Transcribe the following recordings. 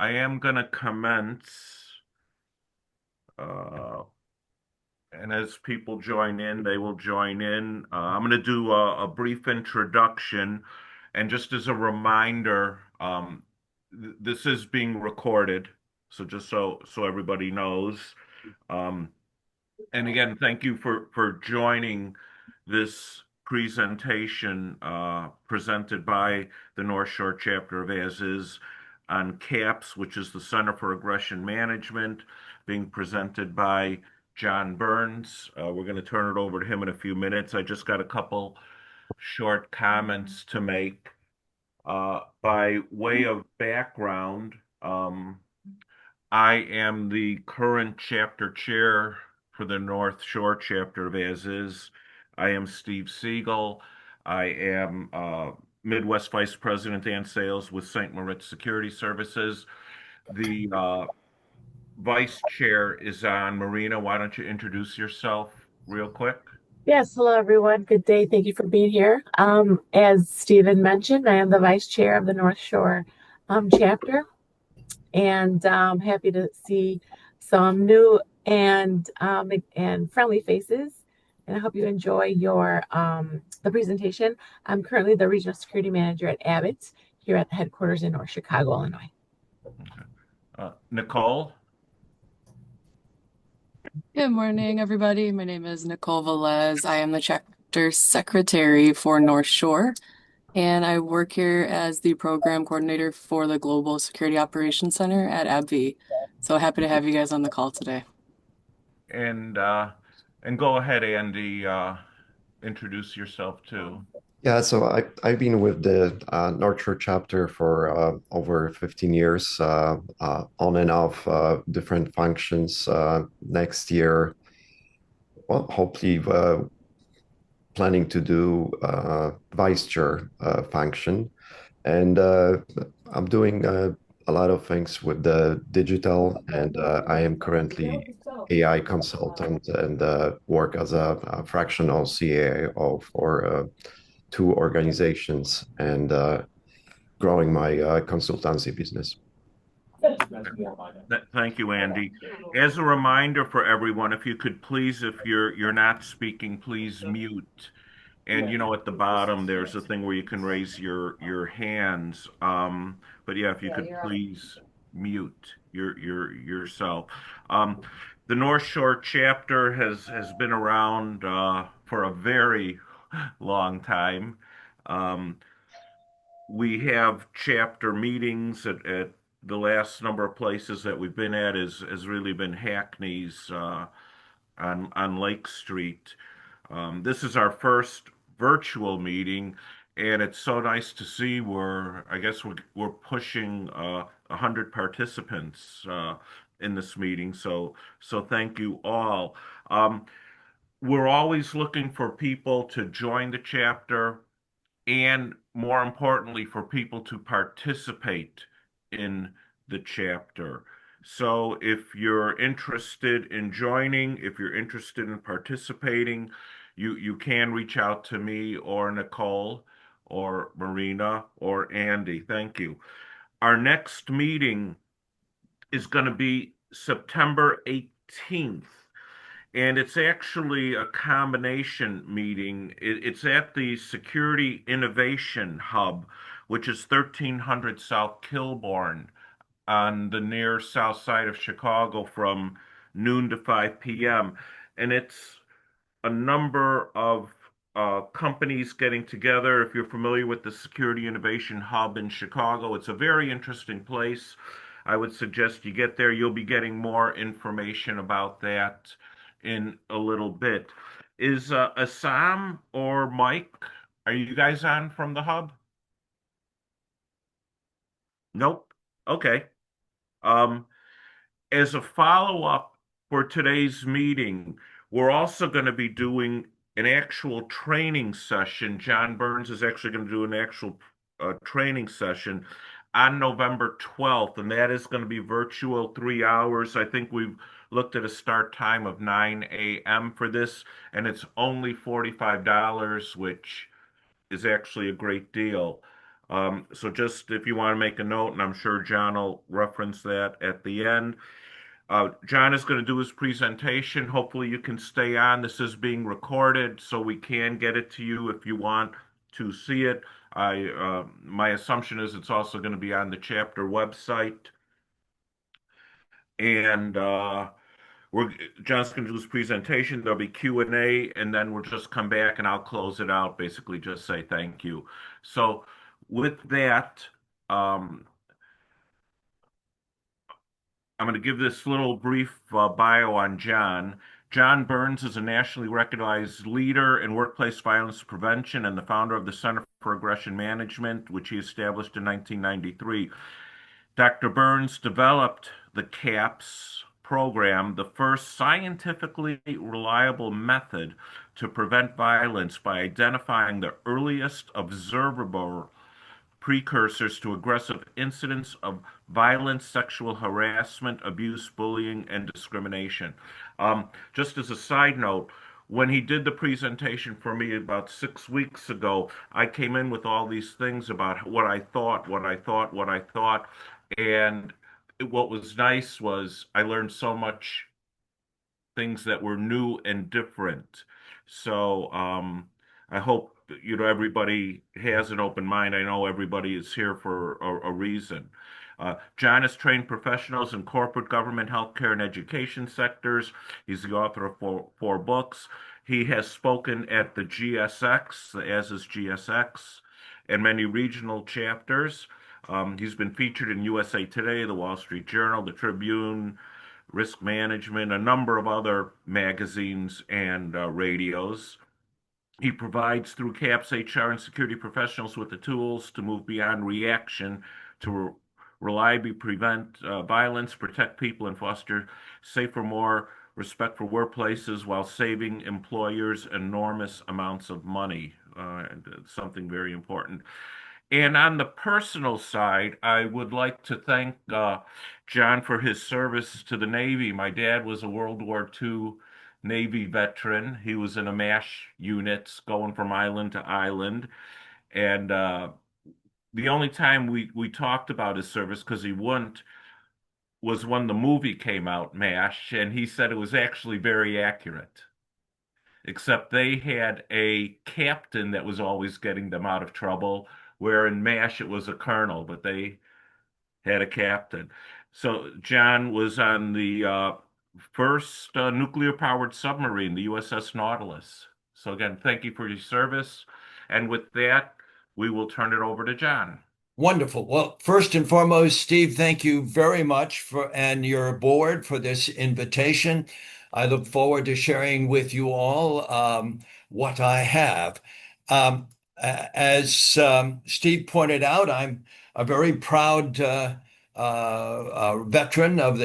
I am going to commence, uh, and as people join in, they will join in. I'm going to do a brief introduction, and just as a reminder, th this is being recorded, so just so everybody knows. Um, and again, thank you for joining this presentation presented by the North Shore chapter of ASIS on CAPS, which is the Center for Aggression Management, being presented by John Byrnes. We're going to turn it over to him in a few minutes. I just got a couple short comments to make. By way of background, I am the current chapter chair for the North Shore chapter of As Is. I am Steve Siegel. I am Midwest Vice President and Sales with St. Moritz Security Services. The vice chair is on. Marina, why don't you introduce yourself real quick? Yes, hello everyone. Good day. Thank you for being here. As Stephen mentioned, I am the vice chair of the North Shore chapter, and happy to see some new and friendly faces. And I hope you enjoy your the presentation. I'm currently the regional security manager at Abbott here at the headquarters in North Chicago, Illinois. Okay. Nicole? Good morning, everybody. My name is Nicole Velez. I am the chapter secretary for North Shore, and I work here as the program coordinator for the Global Security Operations Center at AbbVie. So happy to have you guys on the call today. And uh, and go ahead, Andy. Introduce yourself too. Yeah, so I've been with the North Shore chapter for over 15 years, on and off different functions. Next year, well, hopefully planning to do vice chair function. And I'm doing a lot of things with the digital, and I am currently AI consultant and work as a fractional CAO for two organizations and growing my consultancy business. Thank you, Andy. As a reminder for everyone, if you could please, if you're not speaking, please mute. And at the bottom there's a thing where you can raise your hands. But yeah, if you could please mute yourself. Um, the North Shore chapter has been around for a very long time. Um, we have chapter meetings at the last number of places that we've been at has really been Hackney's on Lake Street. This is our first virtual meeting, and it's so nice to see I guess we're pushing 100 participants in this meeting. So thank you all. We're always looking for people to join the chapter and more importantly, for people to participate in the chapter. So if you're interested in joining, if you're interested in participating, you can reach out to me or Nicole or Marina or Andy. Thank you. Our next meeting is going to be September 18th. And it's actually a combination meeting. It's at the Security Innovation Hub, which is 1300 South Kilbourne on the near south side of Chicago from noon to 5 p.m. And it's a number of companies getting together. If you're familiar with the Security Innovation Hub in Chicago, it's a very interesting place. I would suggest you get there. You'll be getting more information about that in a little bit. Is Assam or Mike, are you guys on from the hub? Nope. Okay. Um, as a follow-up for today's meeting, we're also going to be doing an actual training session. John Byrnes is actually going to do an actual training session on November 12th, and that is going to be virtual 3 hours. I think we've looked at a start time of 9 a.m. for this, and it's only $45, which is actually a great deal. So just if you want to make a note, and I'm sure John will reference that at the end. John is going to do his presentation. Hopefully you can stay on. This is being recorded, so we can get it to you if you want to see it. My assumption is it's also going to be on the chapter website. And we're John's going to do his presentation. There'll be Q&A, and then we'll just come back and I'll close it out. Basically, just say thank you. So, with that, um, I'm going to give this little brief bio on John. John Byrnes is a nationally recognized leader in workplace violence prevention and the founder of the Center for Aggression Management, which he established in 1993. Dr. Byrnes developed the CAPS program, the first scientifically reliable method to prevent violence by identifying the earliest observable precursors to aggressive incidents of violence, sexual harassment, abuse, bullying, and discrimination. Just as a side note, when he did the presentation for me about 6 weeks ago, I came in with all these things about what I thought, what I thought, what I thought. And what was nice was I learned so much things that were new and different. So I hope everybody has an open mind. I know everybody is here for a reason. John has trained professionals in corporate, government, healthcare, and education sectors. He's the author of four books. He has spoken at the GSX, the ASIS GSX, and many regional chapters. He's been featured in USA Today, the Wall Street Journal, the Tribune, Risk Management, a number of other magazines and radios. He provides through CAPS HR and security professionals with the tools to move beyond reaction to reliably prevent violence, protect people, and foster safer, more respectful workplaces while saving employers enormous amounts of money. Something very important. And on the personal side, I would like to thank John for his service to the Navy. My dad was a World War II Navy veteran. He was in a MASH units going from island to island. And the only time we talked about his service, because he wouldn't, was when the movie came out, MASH, and he said it was actually very accurate. Except they had a captain that was always getting them out of trouble, where in MASH it was a colonel, but they had a captain. So John was on the first nuclear-powered submarine, the USS Nautilus. So again, thank you for your service. And with that, we will turn it over to John. Wonderful. Well, first and foremost, Steve, thank you very much and your board for this invitation. I look forward to sharing with you all what I have. As Steve pointed out, I'm a very proud veteran of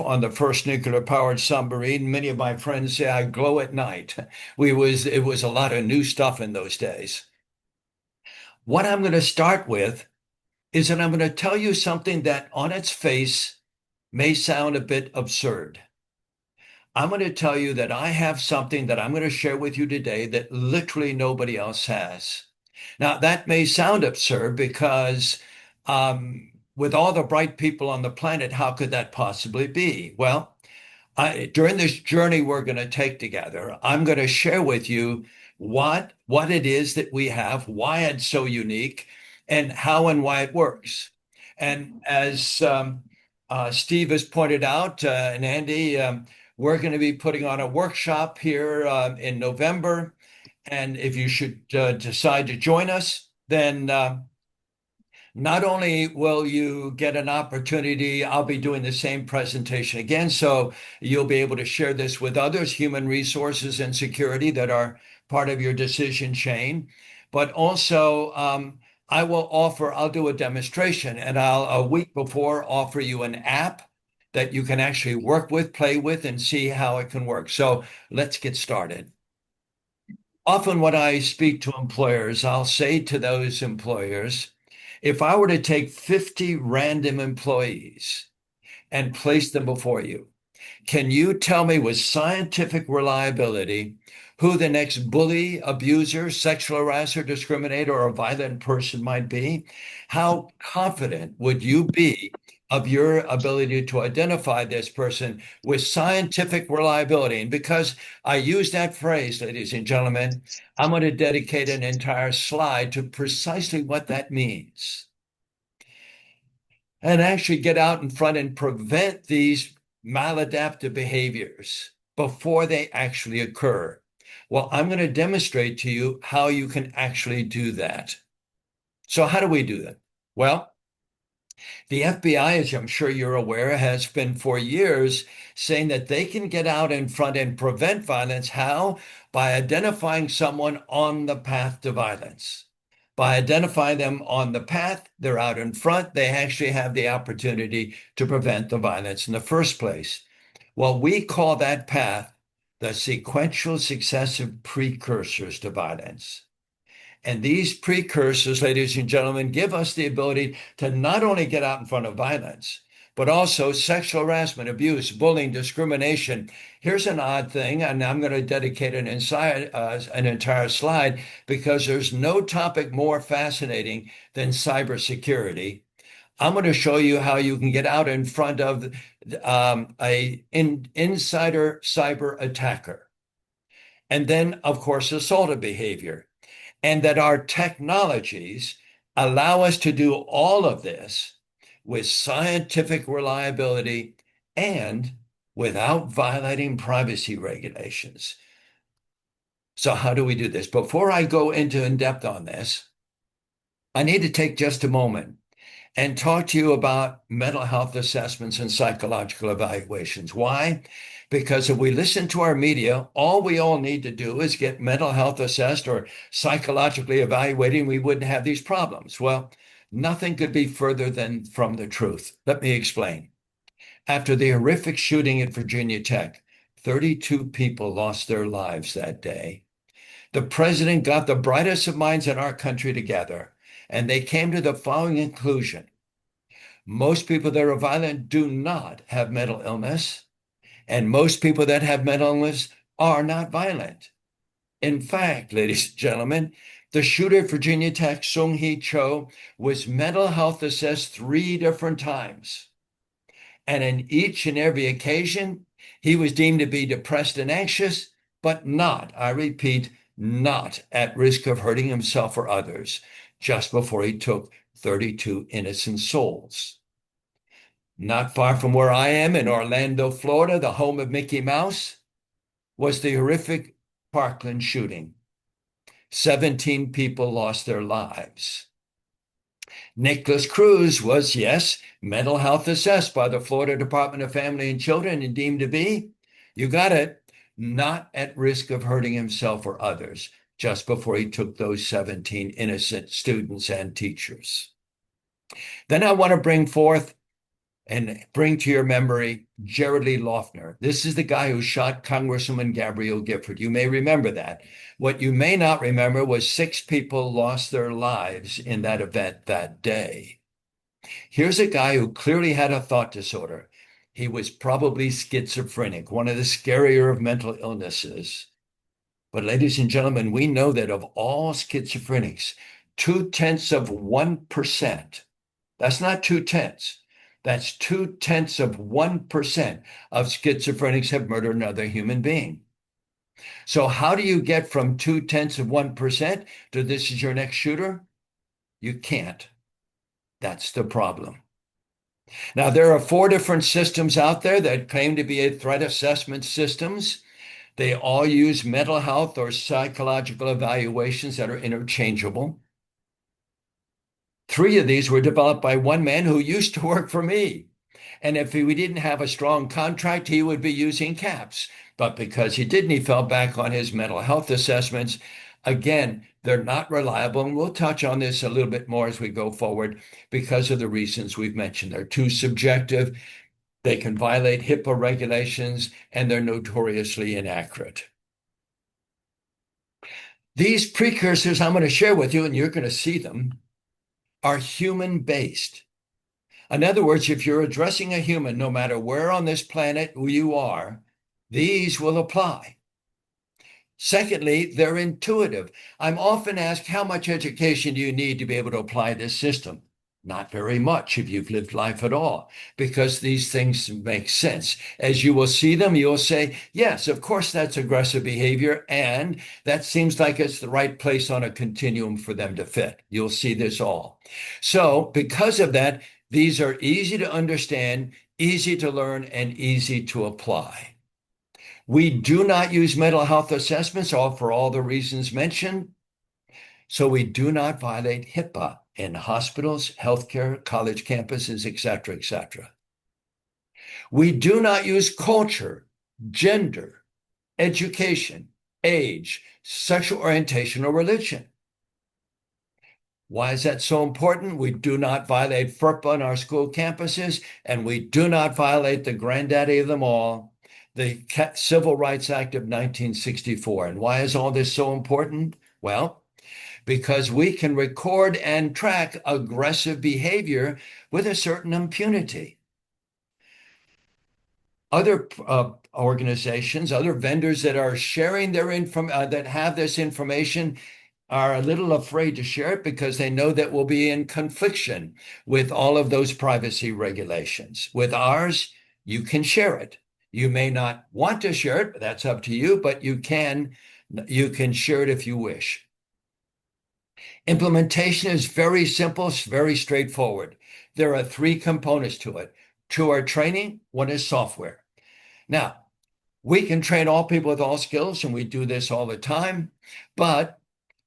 on the first nuclear-powered submarine. Many of my friends say I glow at night. It was a lot of new stuff in those days. What I'm going to start with is that I'm going to tell you something that on its face may sound a bit absurd. I'm going to tell you that I have something that I'm going to share with you today that literally nobody else has. Now, that may sound absurd because with all the bright people on the planet, how could that possibly be? Well, during this journey we're going to take together, I'm going to share with you what it is that we have, why it's so unique, and how and why it works. And as Steve has pointed out, and Andy, we're going to be putting on a workshop here in November. And if you should decide to join us, then not only will you get an opportunity, I'll be doing the same presentation again, so you'll be able to share this with others, human resources and security that are part of your decision chain. But also, I'll do a demonstration, and I'll a week before offer you an app that you can actually work with, play with, and see how it can work. So let's get started. Often when I speak to employers, I'll say to those employers, if I were to take 50 random employees and place them before you, can you tell me with scientific reliability who the next bully, abuser, sexual harasser, discriminator, or violent person might be, how confident would you be of your ability to identify this person with scientific reliability? And because I use that phrase, ladies and gentlemen, I'm going to dedicate an entire slide to precisely what that means and actually get out in front and prevent these maladaptive behaviors before they actually occur. Well, I'm going to demonstrate to you how you can actually do that. So how do we do that? Well, the FBI, as I'm sure you're aware, has been for years saying that they can get out in front and prevent violence. How? By identifying someone on the path to violence. By identifying them on the path, they're out in front. They actually have the opportunity to prevent the violence in the first place. Well, we call that path the sequential successive precursors to violence. And these precursors, ladies and gentlemen, give us the ability to not only get out in front of violence, but also sexual harassment, abuse, bullying, discrimination. Here's an odd thing, and I'm going to dedicate an entire slide because there's no topic more fascinating than cybersecurity. I'm going to show you how you can get out in front of insider cyber attacker. And then, of course, assaultive behavior. And that our technologies allow us to do all of this with scientific reliability and without violating privacy regulations. So how do we do this? Before I go into in depth on this, I need to take just a moment and talk to you about mental health assessments and psychological evaluations. Why? Because if we listen to our media, all we all need to do is get mental health assessed or psychologically evaluated, and we wouldn't have these problems. Well, nothing could be further than from the truth. Let me explain. After the horrific shooting at Virginia Tech, 32 people lost their lives that day. The president got the brightest of minds in our country together, and they came to the following conclusion. Most people that are violent do not have mental illness, and most people that have mental illness are not violent. In fact, ladies and gentlemen, the shooter at Virginia Tech, Sung Hee Cho, was mental health assessed 3 different times. And in each and every occasion, he was deemed to be depressed and anxious, but not, I repeat, not at risk of hurting himself or others, just before he took 32 innocent souls. Not far from where I am in Orlando, Florida, the home of Mickey Mouse, was the horrific Parkland shooting. 17 people lost their lives. Nicholas Cruz was, yes, mental health assessed by the Florida Department of Family and Children and deemed to be, you got it, not at risk of hurting himself or others, just before he took those 17 innocent students and teachers. Then I want to bring forth and bring to your memory Jared Lee Loughner. This is the guy who shot Congresswoman Gabrielle Gifford. You may remember that. What you may not remember was 6 people lost their lives in that event that day. Here's a guy who clearly had a thought disorder. He was probably schizophrenic, one of the scarier of mental illnesses. But ladies and gentlemen, we know that of all schizophrenics, 0.2%, that's not 0.2, that's 0.2% of schizophrenics have murdered another human being. So how do you get from 0.2% to this is your next shooter? You can't. That's the problem. Now, there are 4 different systems out there that claim to be threat assessment systems. They all use mental health or psychological evaluations that are interchangeable. 3 of these were developed by one man who used to work for me. And if we didn't have a strong contract, he would be using CAPS. But because he didn't, he fell back on his mental health assessments. Again, they're not reliable. And we'll touch on this a little bit more as we go forward because of the reasons we've mentioned. They're too subjective. They can violate HIPAA regulations, and they're notoriously inaccurate. These precursors I'm going to share with you, and you're going to see them, are human-based. In other words, if you're addressing a human, no matter where on this planet you are, these will apply. Secondly, they're intuitive. I'm often asked, how much education do you need to be able to apply this system? Not very much if you've lived life at all, because these things make sense. As you will see them, you'll say, yes, of course, that's aggressive behavior. And that seems like it's the right place on a continuum for them to fit. You'll see this all. So, because of that, these are easy to understand, easy to learn, and easy to apply. We do not use mental health assessments, all for all the reasons mentioned. So we do not violate HIPAA in hospitals, healthcare, college campuses, et cetera, et cetera. We do not use culture, gender, education, age, sexual orientation, or religion. Why is that so important? We do not violate FERPA on our school campuses, and we do not violate the granddaddy of them all, the Civil Rights Act of 1964. And why is all this so important? Well, because we can record and track aggressive behavior with a certain impunity. Other organizations, other vendors that are sharing their that have this information are a little afraid to share it because they know that we'll be in confliction with all of those privacy regulations. With ours, you can share it. You may not want to share it, but that's up to you, but you can share it if you wish. Implementation is very simple, very straightforward. There are three components to it. Two are training, one is software. Now, we can train all people with all skills, and we do this all the time, but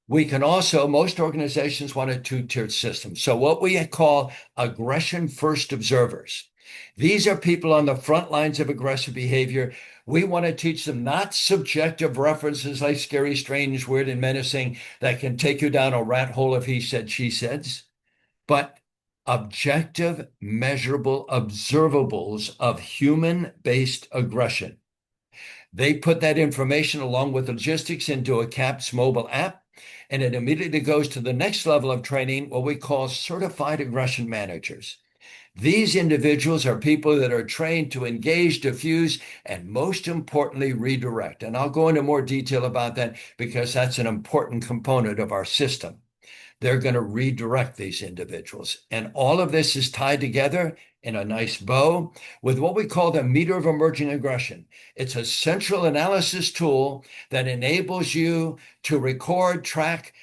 we can also, most organizations want a two-tiered system. So what we call aggression first observers. These are people on the front lines of aggressive behavior. We want to teach them not subjective references like scary, strange, weird, and menacing that can take you down a rat hole of he said, she says, but objective, measurable observables of human-based aggression. They put that information along with logistics into a CAPS mobile app, and it immediately goes to the next level of training, what we call certified aggression managers. These individuals are people that are trained to engage, diffuse, and most importantly, redirect. And I'll go into more detail about that because that's an important component of our system. They're going to redirect these individuals. And all of this is tied together in a nice bow with what we call the meter of emerging aggression. It's a central analysis tool that enables you to record, track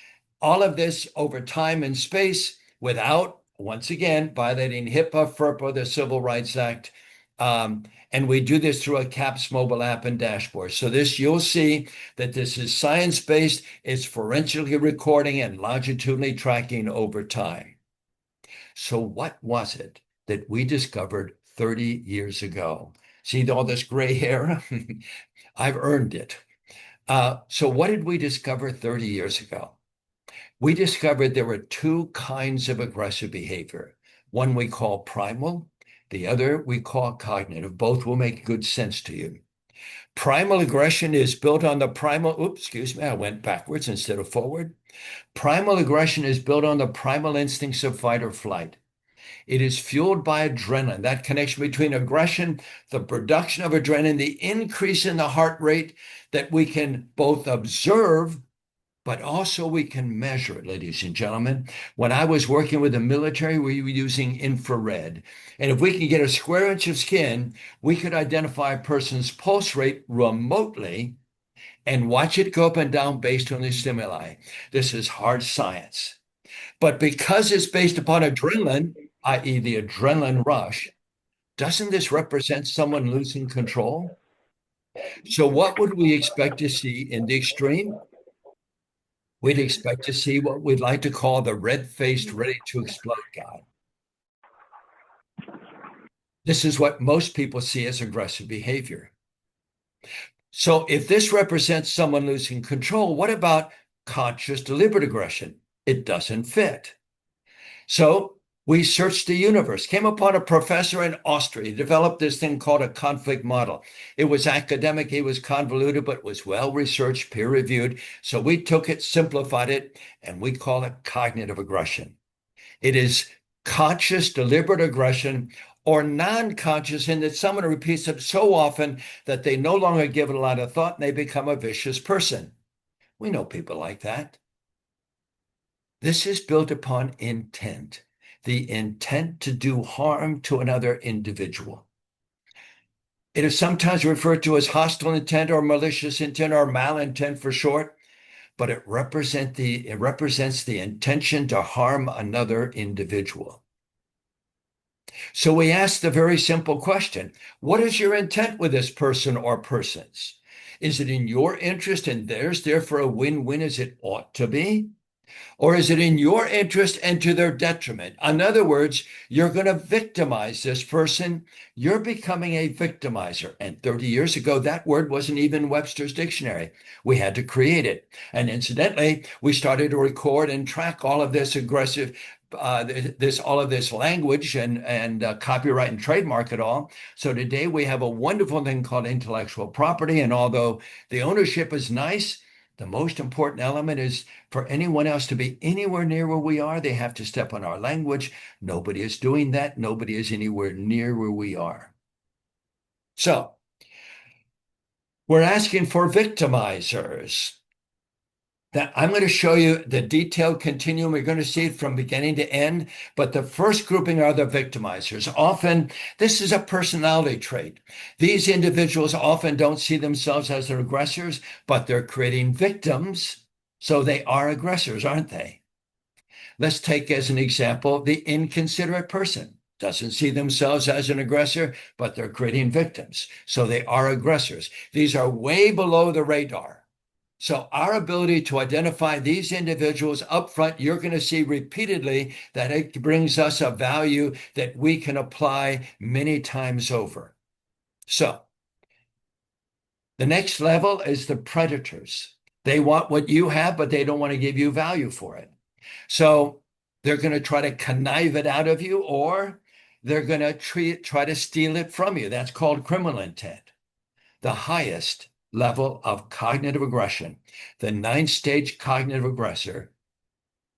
all of this over time and space without, once again, violating HIPAA, FERPA, the Civil Rights Act. And we do this through a CAPS mobile app and dashboard. So this, you'll see that this is science-based, it's forensically recording and longitudinally tracking over time. So what was it that we discovered 30 years ago? See all this gray hair? I've earned it. So what did we discover 30 years ago? We discovered there were two kinds of aggressive behavior. One we call primal, the other we call cognitive. Both will make good sense to you. Primal aggression is built on the I went backwards instead of forward. Primal aggression is built on the primal instincts of fight or flight. It is fueled by adrenaline, that connection between aggression, the production of adrenaline, the increase in the heart rate that we can both observe, but also we can measure it, ladies and gentlemen. When I was working with the military, we were using infrared. And if we can get a square inch of skin, we could identify a person's pulse rate remotely and watch it go up and down based on the stimuli. This is hard science. But because it's based upon adrenaline, i.e. the adrenaline rush, doesn't this represent someone losing control? So what would we expect to see in the extreme? We'd expect to see what we'd like to call the red-faced, ready-to-explode guy. This is what most people see as aggressive behavior. So if this represents someone losing control, what about conscious, deliberate aggression? It doesn't fit. So we searched the universe, came upon a professor in Austria. He developed this thing called a conflict model. It was academic, it was convoluted, but was well-researched, peer-reviewed. So we took it, simplified it, and we call it cognitive aggression. It is conscious, deliberate aggression, or non-conscious in that someone repeats it so often that they no longer give it a lot of thought and they become a vicious person. We know people like that. This is built upon intent, the intent to do harm to another individual. It is sometimes referred to as hostile intent or malicious intent or malintent for short, but it represents the intention to harm another individual. So we ask the very simple question, what is your intent with this person or persons? Is it in your interest and theirs, therefore a win-win as it ought to be? Or is it in your interest and to their detriment? In other words, you're going to victimize this person. You're becoming a victimizer. And 30 years ago, that word wasn't even in Webster's dictionary. We had to create it. And incidentally, we started to record and track all of this aggressive, all of this language and copyright and trademark it all. So today we have a wonderful thing called intellectual property. And although the ownership is nice, the most important element is for anyone else to be anywhere near where we are, they have to step on our language. Nobody is doing that. Nobody is anywhere near where we are. So we're asking for victimizers. That I'm going to show you the detailed continuum. We're going to see it from beginning to end. But the first grouping are the victimizers. Often, this is a personality trait. These individuals often don't see themselves as their aggressors, but they're creating victims. So they are aggressors, aren't they? Let's take as an example the inconsiderate person. Doesn't see themselves as an aggressor, but they're creating victims. So they are aggressors. These are way below the radar. So our ability to identify these individuals up front, you're going to see repeatedly that it brings us a value that we can apply many times over. So the next level is the predators. They want what you have, but they don't want to give you value for it. So they're going to try to connive it out of you, or they're going to try to steal it from you. That's called criminal intent. The highest level of cognitive aggression, the 9th-stage cognitive aggressor,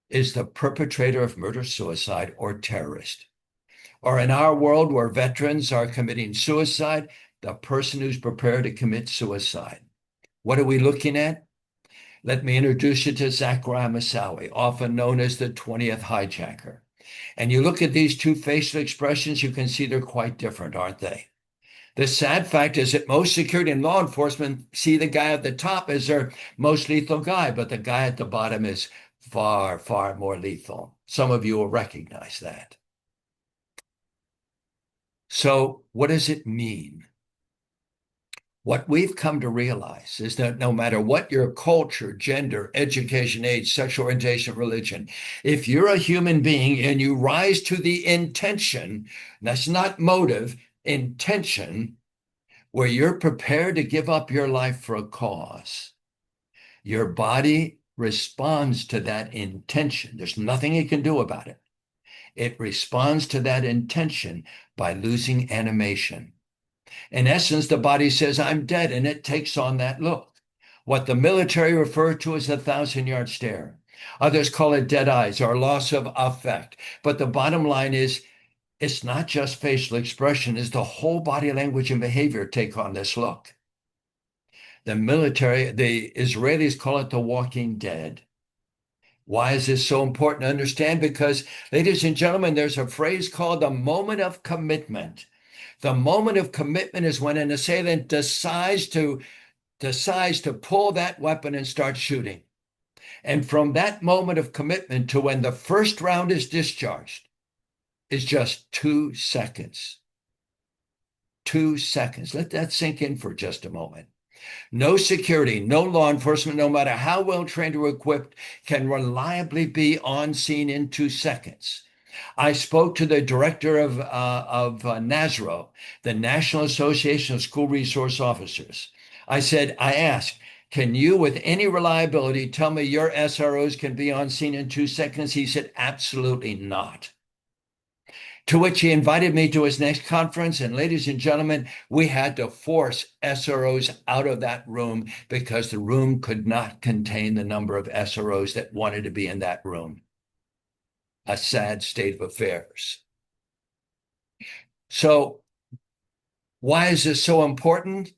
is the perpetrator of murder, suicide, or terrorist. Or in our world where veterans are committing suicide, the person who's prepared to commit suicide. What are we looking at? Let me introduce you to Zachariah Moussaoui, often known as the 20th hijacker. And you look at these two facial expressions, you can see they're quite different, aren't they? The sad fact is that most security and law enforcement see the guy at the top as their most lethal guy, but the guy at the bottom is far, far more lethal. Some of you will recognize that. So what does it mean? What we've come to realize is that no matter what your culture, gender, education, age, sexual orientation, religion, if you're a human being and you rise to the intention, that's not motive, intention, where you're prepared to give up your life for a cause, your body responds to that intention. There's nothing you can do about it. It responds to that intention by losing animation. In essence, the body says, I'm dead, and it takes on that look. What the military refer to as a 1,000-yard stare. Others call it dead eyes or loss of affect. But the bottom line is, it's not just facial expression, it's the whole body language and behavior take on this look. The Israelis call it the walking dead. Why is this so important to understand? Because, ladies and gentlemen, there's a phrase called the moment of commitment. The moment of commitment is when an assailant decides to pull that weapon and start shooting. And from that moment of commitment to when the first round is discharged is just 2 seconds. 2 seconds. Let that sink in for just a moment. No security, no law enforcement, no matter how well trained or equipped, can reliably be on scene in 2 seconds. I spoke to the director of NASRO, the National Association of School Resource Officers. I asked, can you with any reliability tell me your SROs can be on scene in 2 seconds? He said, absolutely not. To which he invited me to his next conference. And ladies and gentlemen, we had to force SROs out of that room because the room could not contain the number of SROs that wanted to be in that room. A sad state of affairs. So why is this so important?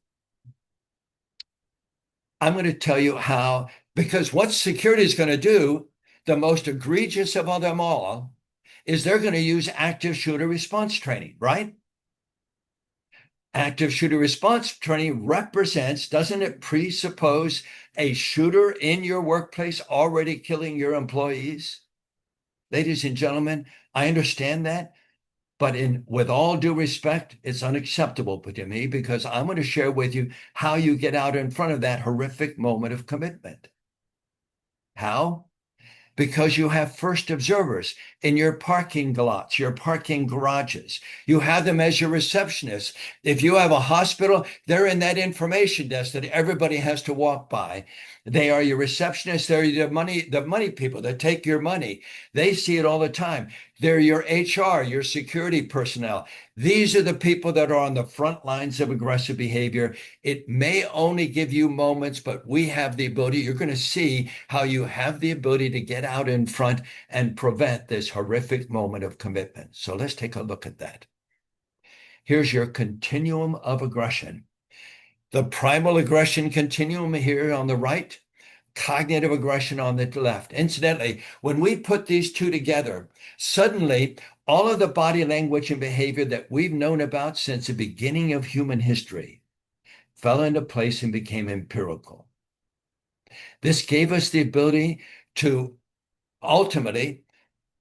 I'm going to tell you how Because what security is going to do, the most egregious of them all, is they're going to use active shooter response training, right? Active shooter response training represents, doesn't it presuppose a shooter in your workplace already killing your employees? Ladies and gentlemen, I understand that, but with all due respect, it's unacceptable to me, because I'm going to share with you how you get out in front of that horrific moment of commitment. How? Because you have first observers in your parking lots, your parking garages. You have them as your receptionists. If you have a hospital, they're in that information desk that everybody has to walk by. They are your receptionists. They're the money people that take your money. They see it all the time. They're your HR, your security personnel. These are the people that are on the front lines of aggressive behavior. It may only give you moments, but we have the ability. You're going to see how you have the ability to get out in front and prevent this horrific moment of commitment. So let's take a look at that. Here's your continuum of aggression. The primal aggression continuum here on the right, cognitive aggression on the left. Incidentally, when we put these two together, suddenly all of the body language and behavior that we've known about since the beginning of human history fell into place and became empirical. This gave us the ability to ultimately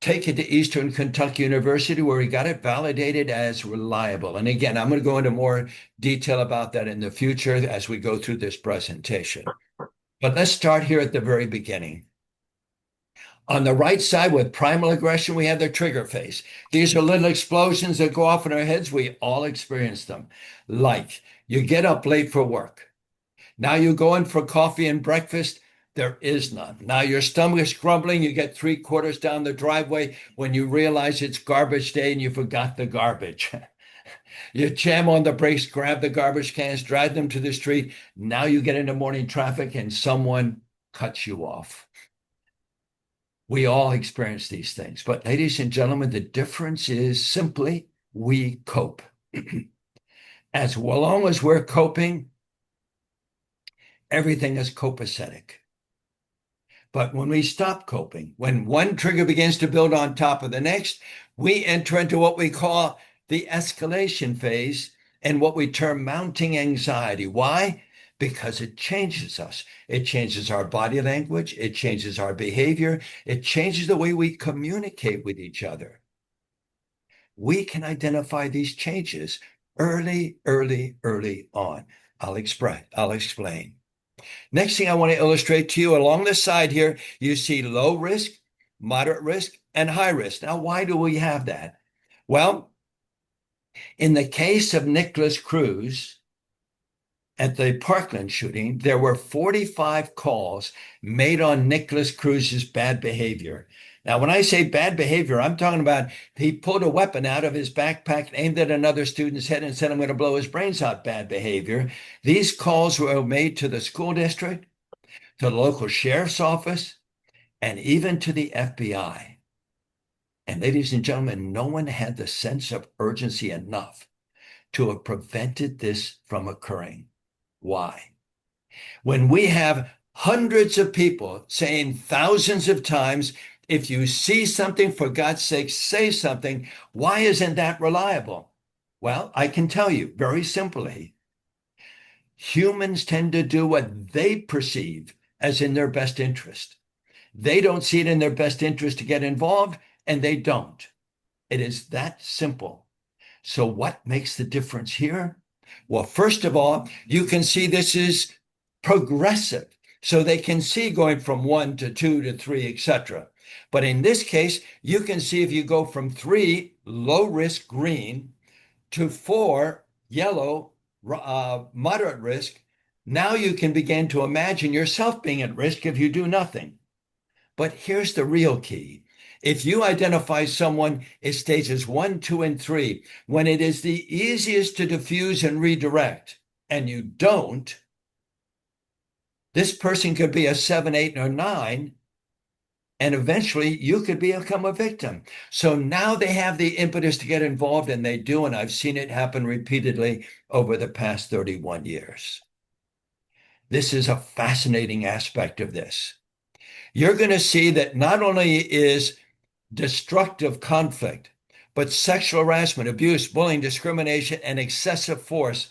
take it to Eastern Kentucky University, where we got it validated as reliable. And again, I'm going to go into more detail about that in the future as we go through this presentation. But let's start here at the very beginning. On the right side with primal aggression, we have the trigger phase. These are little explosions that go off in our heads. We all experience them. Like you get up late for work. Now you go in for coffee and breakfast. There is none. Now your stomach is grumbling. You get 3/4 down the driveway when you realize it's garbage day and you forgot the garbage. You jam on the brakes, grab the garbage cans, drag them to the street. Now you get into morning traffic and someone cuts you off. We all experience these things. But ladies and gentlemen, the difference is simply we cope. As long as we're coping, everything is copacetic. But when we stop coping, when one trigger begins to build on top of the next, we enter into what we call the escalation phase and what we term mounting anxiety. Why? Because it changes us. It changes our body language. It changes our behavior. It changes the way we communicate with each other. We can identify these changes early on. I'll explain. Next thing I want to illustrate to you, along the side here, you see low risk, moderate risk, and high risk. Now, why do we have that? Well, in the case of Nicholas Cruz at the Parkland shooting, there were 45 calls made on Nicholas Cruz's bad behavior. Now, when I say bad behavior, I'm talking about he pulled a weapon out of his backpack, aimed at another student's head and said, I'm going to blow his brains out. Bad behavior. These calls were made to the school district, to the local sheriff's office, and even to the FBI. And ladies and gentlemen, no one had the sense of urgency enough to have prevented this from occurring. Why? When we have hundreds of people saying thousands of times, if you see something, for God's sake, say something, why isn't that reliable? Well, I can tell you very simply, humans tend to do what they perceive as in their best interest. They don't see it in their best interest to get involved, and they don't. It is that simple. So what makes the difference here? Well, first of all, you can see this is progressive. So they can see going from 1 to 2 to 3, etc. But in this case, you can see if you go from 3, low risk, green, to 4, yellow, moderate risk, now you can begin to imagine yourself being at risk if you do nothing. But here's the real key. If you identify someone at stages 1, 2, and 3, when it is the easiest to diffuse and redirect, and you don't, this person could be a 7, 8, or 9, and eventually you could become a victim. So now they have the impetus to get involved, and they do, and I've seen it happen repeatedly over the past 31 years. This is a fascinating aspect of this. You're going to see that not only is destructive conflict, but sexual harassment, abuse, bullying, discrimination, and excessive force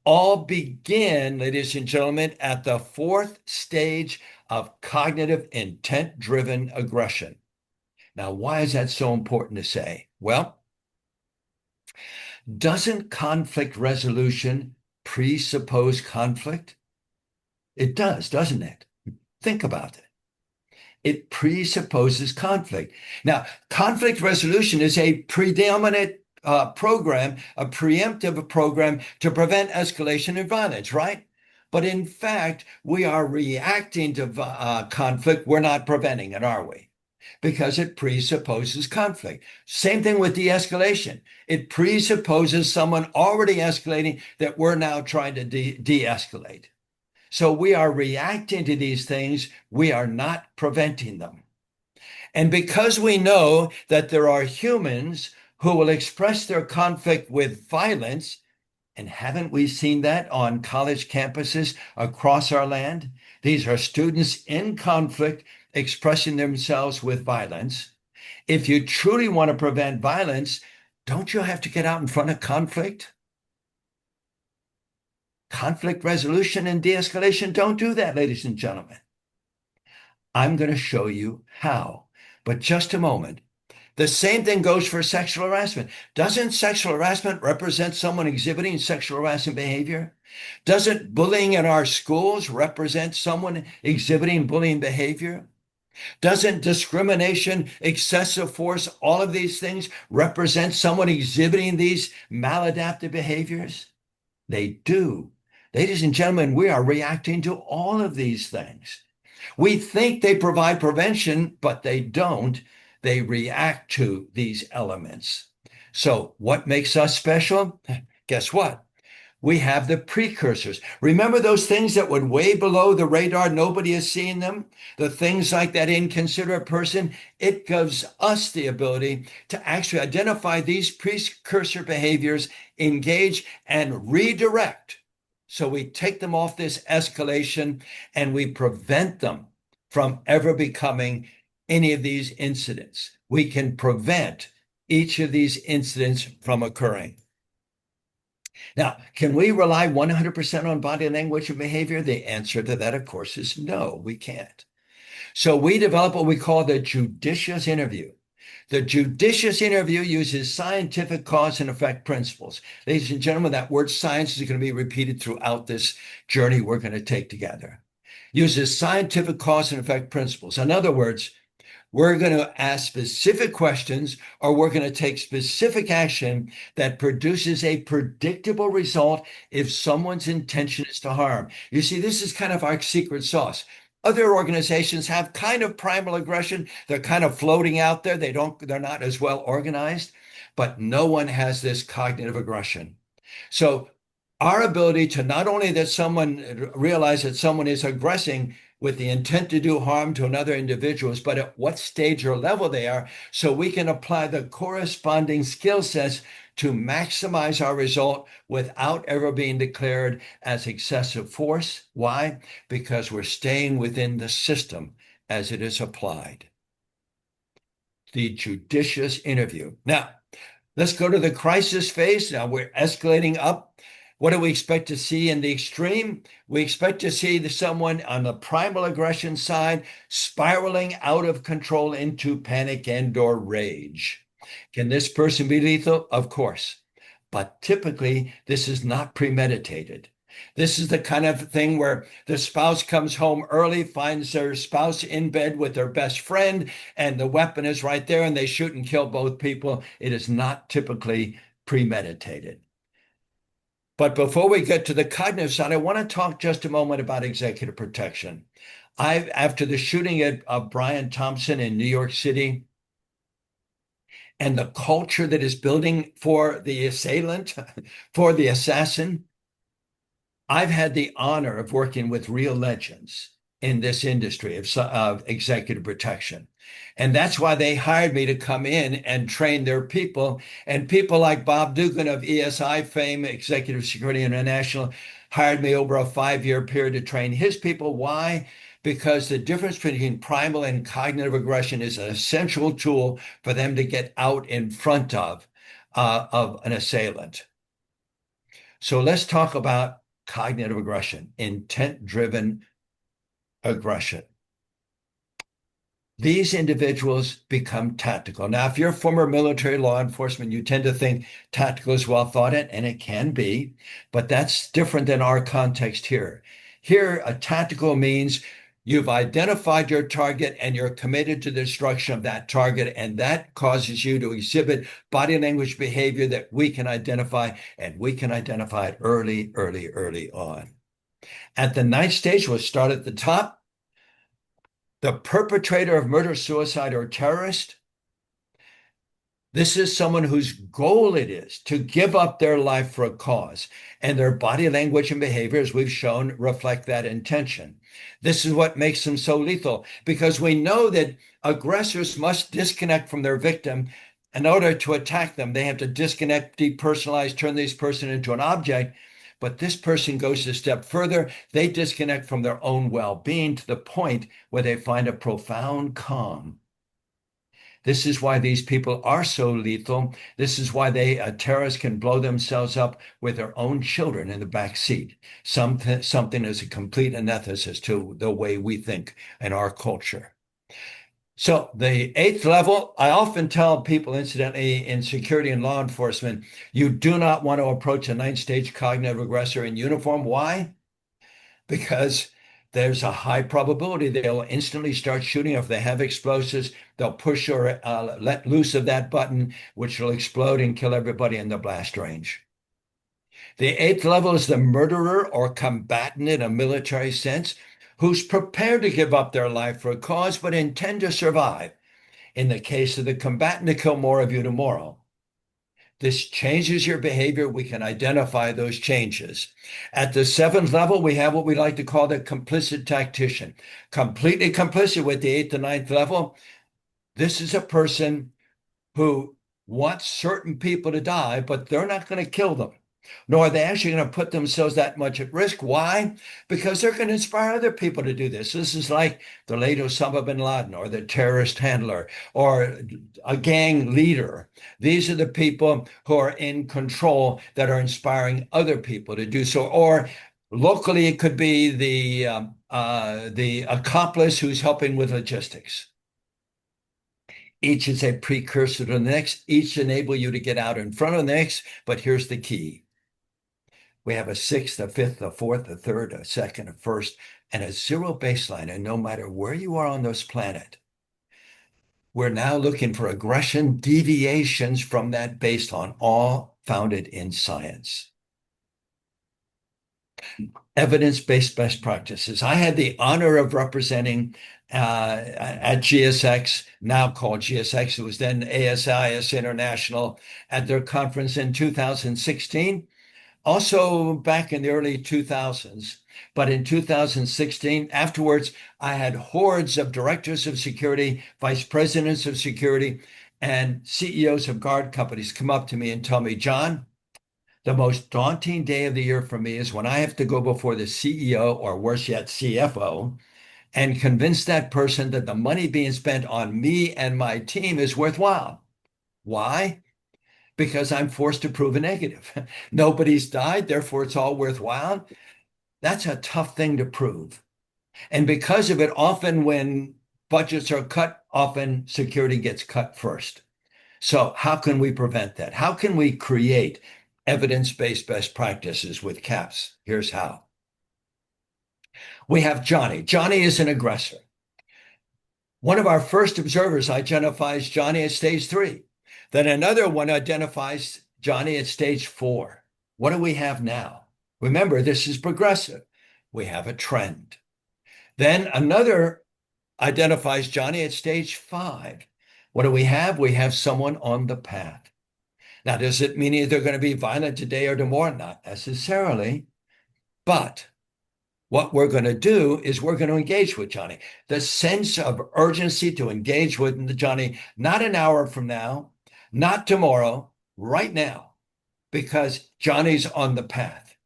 all begin, ladies and gentlemen, at the fourth stage of cognitive intent-driven aggression. Now, why is that so important to say? Well, doesn't conflict resolution presuppose conflict? It does, doesn't it? Think about it. It presupposes conflict. Now, conflict resolution is a predominant program, a preemptive program to prevent escalation and violence, right? But in fact, we are reacting to conflict. We're not preventing it, are we? Because it presupposes conflict. Same thing with de-escalation. It presupposes someone already escalating that we're now trying to de-escalate. So we are reacting to these things. We are not preventing them. And because we know that there are humans who will express their conflict with violence, and haven't we seen that on college campuses across our land? These are students in conflict expressing themselves with violence. If you truly want to prevent violence, don't you have to get out in front of conflict? Conflict resolution and de-escalation don't do that, ladies and gentlemen. I'm going to show you how, but just a moment. The same thing goes for sexual harassment. Doesn't sexual harassment represent someone exhibiting sexual harassment behavior? Doesn't bullying in our schools represent someone exhibiting bullying behavior? Doesn't discrimination, excessive force, all of these things represent someone exhibiting these maladaptive behaviors? They do. Ladies and gentlemen, we are reacting to all of these things. We think they provide prevention, but they don't. They react to these elements. So what makes us special? Guess what? We have the precursors. Remember those things that would way below the radar, nobody is seeing them? The things like that inconsiderate person, it gives us the ability to actually identify these precursor behaviors, engage and redirect. So we take them off this escalation and we prevent them from ever becoming any of these incidents. We can prevent each of these incidents from occurring. Now, can we rely 100% on body language and behavior? The answer to that, of course, is no, we can't. So we develop what we call the judicious interview. The judicious interview uses scientific cause and effect principles. Ladies and gentlemen, that word science is going to be repeated throughout this journey we're going to take together. Uses scientific cause and effect principles. In other words, we're going to ask specific questions or we're going to take specific action that produces a predictable result if someone's intention is to harm. You see, this is kind of our secret sauce. Other organizations have kind of primal aggression. They're kind of floating out there. They're not as well organized, but no one has this cognitive aggression. So our ability to not only that someone realize that someone is aggressing with the intent to do harm to another individual, but at what stage or level they are, so we can apply the corresponding skill sets to maximize our result without ever being declared as excessive force. Why? Because we're staying within the system as it is applied. The judicious interview. Now, let's go to the crisis phase. Now we're escalating up. What do we expect to see in the extreme? We expect to see someone on the primal aggression side spiraling out of control into panic and/or rage. Can this person be lethal? Of course. But typically, this is not premeditated. This is the kind of thing where the spouse comes home early, finds their spouse in bed with their best friend, and the weapon is right there, and they shoot and kill both people. It is not typically premeditated. But before we get to the cognitive side, I want to talk just a moment about executive protection. After the shooting of Brian Thompson in New York City and the culture that is building for the assailant, for the assassin, I've had the honor of working with real legends in this industry of executive protection. And that's why they hired me to come in and train their people. And people like Bob Dugan of ESI fame, Executive Security International, hired me over a 5-year period to train his people. Why? Because the difference between primal and cognitive aggression is an essential tool for them to get out in front of an assailant. So let's talk about cognitive aggression, intent-driven aggression. These individuals become tactical. Now, if you're former military law enforcement, you tend to think tactical is well thought of, and it can be, but that's different than our context here. Here, a tactical means you've identified your target and you're committed to the destruction of that target, and that causes you to exhibit body language behavior that we can identify, and we can identify it early, early, early on. At the ninth stage, we'll start at the top. The perpetrator of murder, suicide, or terrorist, this is someone whose goal it is to give up their life for a cause, and their body language and behavior, as we've shown, reflect that intention. This is what makes them so lethal, because we know that aggressors must disconnect from their victim in order to attack them. They have to disconnect, depersonalize, turn this person into an object. But this person goes a step further. They disconnect from their own well-being to the point where they find a profound calm. This is why these people are so lethal. This is why terrorists can blow themselves up with their own children in the back seat. Something is a complete antithesis to the way we think in our culture. So the eighth level, I often tell people, incidentally, in security and law enforcement, you do not want to approach a ninth stage cognitive aggressor in uniform. Why? Because there's a high probability they'll instantly start shooting. If they have explosives, they'll push or let loose of that button, which will explode and kill everybody in the blast range. The eighth level is the murderer or combatant in a military sense, who's prepared to give up their life for a cause, but intend to survive. In the case of the combatant, to kill more of you tomorrow. This changes your behavior. We can identify those changes. At the seventh level, we have what we like to call the complicit tactician. Completely complicit with the eighth and ninth level. This is a person who wants certain people to die, but they're not going to kill them, nor are they actually going to put themselves that much at risk. Why? Because they're going to inspire other people to do this. This is like the late Osama bin Laden or the terrorist handler or a gang leader. These are the people who are in control that are inspiring other people to do so. Or locally, it could be the accomplice who's helping with logistics. Each is a precursor to the next. Each enable you to get out in front of the next. But here's the key. We have a sixth, a fifth, a fourth, a third, a second, a first, and a zero baseline. And no matter where you are on this planet, we're now looking for aggression deviations from that baseline, all founded in science. Evidence-based best practices. I had the honor of representing at GSX, now called GSX, it was then ASIS International, at their conference in 2016. Also back in the early 2000s, but in 2016, afterwards, I had hordes of directors of security, vice presidents of security, and CEOs of guard companies come up to me and tell me, John, the most daunting day of the year for me is when I have to go before the CEO, or worse yet, CFO, and convince that person that the money being spent on me and my team is worthwhile. Why? Because I'm forced to prove a negative. Nobody's died, therefore it's all worthwhile. That's a tough thing to prove. And because of it, often when budgets are cut, often security gets cut first. So how can we prevent that? How can we create evidence-based best practices with CAPS? Here's how. We have Johnny. Johnny is an aggressor. One of our first observers identifies Johnny at stage 3. Then another one identifies Johnny at stage 4. What do we have now? Remember, this is progressive. We have a trend. Then another identifies Johnny at stage 5. What do we have? We have someone on the path. Now, does it mean they're going to be violent today or tomorrow? Not necessarily. But what we're going to do is we're going to engage with Johnny. The sense of urgency to engage with Johnny, not an hour from now, not tomorrow, right now, because Johnny's on the path.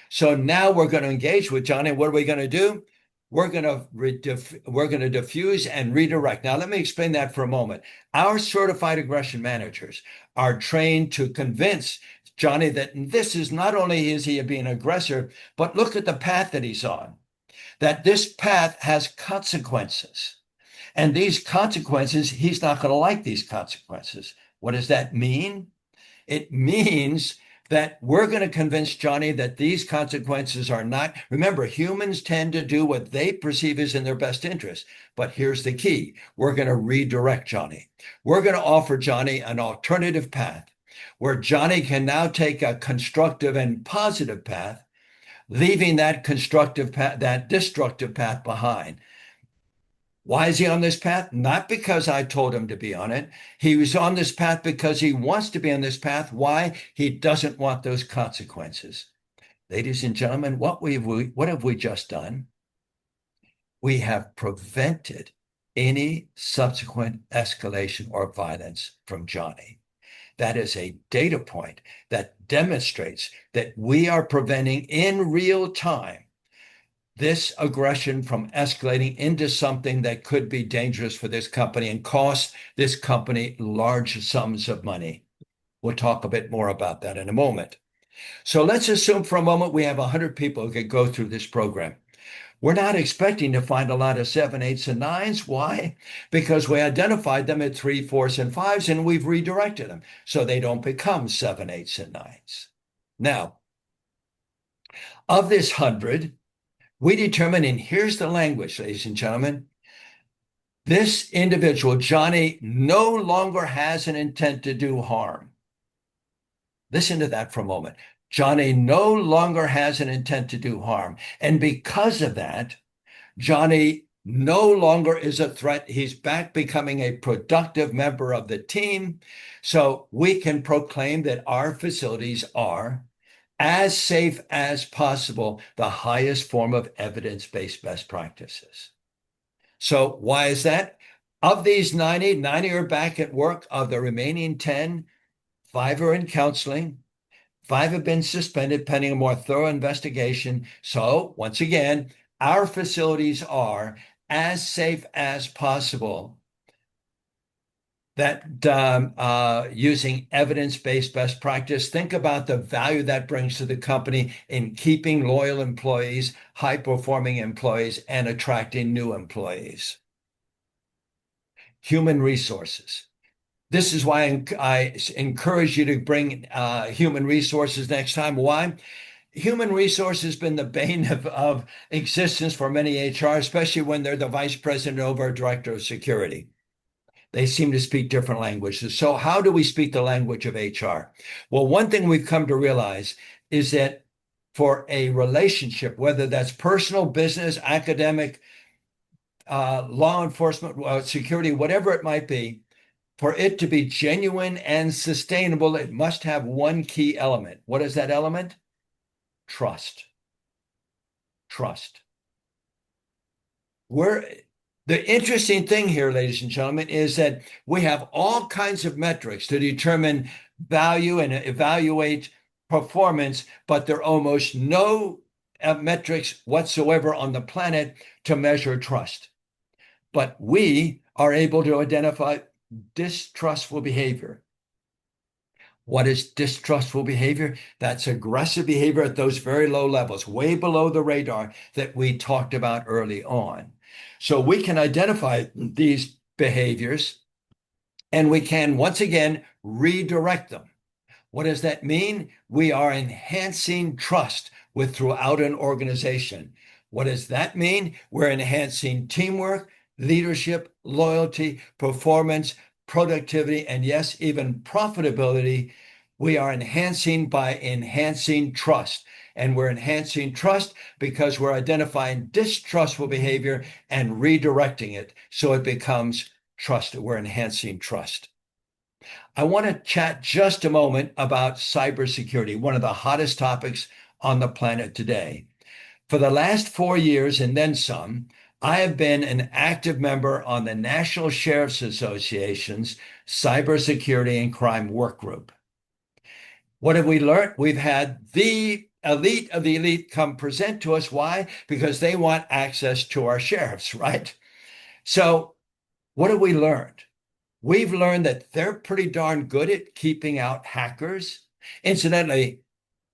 So now we're going to engage with Johnny. What are we going to do? We're going to diffuse and redirect. Now, let me explain that for a moment. Our certified aggression managers are trained to convince Johnny that this is not only is he being an aggressor, but look at the path that he's on, that this path has consequences. And these consequences, he's not going to like these consequences. What does that mean? It means that we're going to convince Johnny that these consequences are not. Remember, humans tend to do what they perceive as in their best interest. But here's the key. We're going to redirect Johnny. We're going to offer Johnny an alternative path where Johnny can now take a constructive and positive path, leaving that constructive path, that destructive path behind. Why is he on this path? Not because I told him to be on it. He was on this path because he wants to be on this path. Why? He doesn't want those consequences. Ladies and gentlemen, what have we just done? We have prevented any subsequent escalation or violence from Johnny. That is a data point that demonstrates that we are preventing in real time this aggression from escalating into something that could be dangerous for this company and cost this company large sums of money. We'll talk a bit more about that in a moment. So let's assume for a moment we have 100 people who could go through this program. We're not expecting to find a lot of 7, 8s, and 9s. Why? Because we identified them at 3, 4s, and 5s, and we've redirected them so they don't become 7, 8s, and 9s. Now, of this 100, we determine, and here's the language, ladies and gentlemen, this individual, Johnny, no longer has an intent to do harm. Listen to that for a moment. Johnny no longer has an intent to do harm. And because of that, Johnny no longer is a threat. He's back becoming a productive member of the team. So we can proclaim that our facilities are as safe as possible, the highest form of evidence-based best practices. So why is that? Of these 90 are back at work. Of the remaining 10, 5 are in counseling. 5 have been suspended pending a more thorough investigation. So once again, our facilities are as safe as possible. That using evidence-based best practice, think about the value that brings to the company in keeping loyal employees, high-performing employees, and attracting new employees. Human resources. This is why I encourage you to bring human resources next time. Why? Human resources has been the bane of existence for many HR, especially when they're the vice president over a director of security. They seem to speak different languages. So how do we speak the language of HR? Well, one thing we've come to realize is that for a relationship, whether that's personal, business, academic, law enforcement, security, whatever it might be, for it to be genuine and sustainable, it must have one key element. What is that element? Trust. Trust. The interesting thing here, ladies and gentlemen, is that we have all kinds of metrics to determine value and evaluate performance, but there are almost no metrics whatsoever on the planet to measure trust. But we are able to identify distrustful behavior. What is distrustful behavior? That's aggressive behavior at those very low levels, way below the radar that we talked about early on. So we can identify these behaviors and we can, once again, redirect them. What does that mean? We are enhancing trust throughout an organization. What does that mean? We're enhancing teamwork, leadership, loyalty, performance, productivity, and yes, even profitability. We are enhancing by enhancing trust. And we're enhancing trust because we're identifying distrustful behavior and redirecting it so it becomes trust. We're enhancing trust. I want to chat just a moment about cybersecurity, one of the hottest topics on the planet today. For the last 4 years and then some, I have been an active member on the National Sheriff's Association's Cybersecurity and Crime Work Group. What have we learned? We've had the elite of the elite come present to us. Why? Because they want access to our sheriffs, right? So what have we learned? We've learned that they're pretty darn good at keeping out hackers. Incidentally,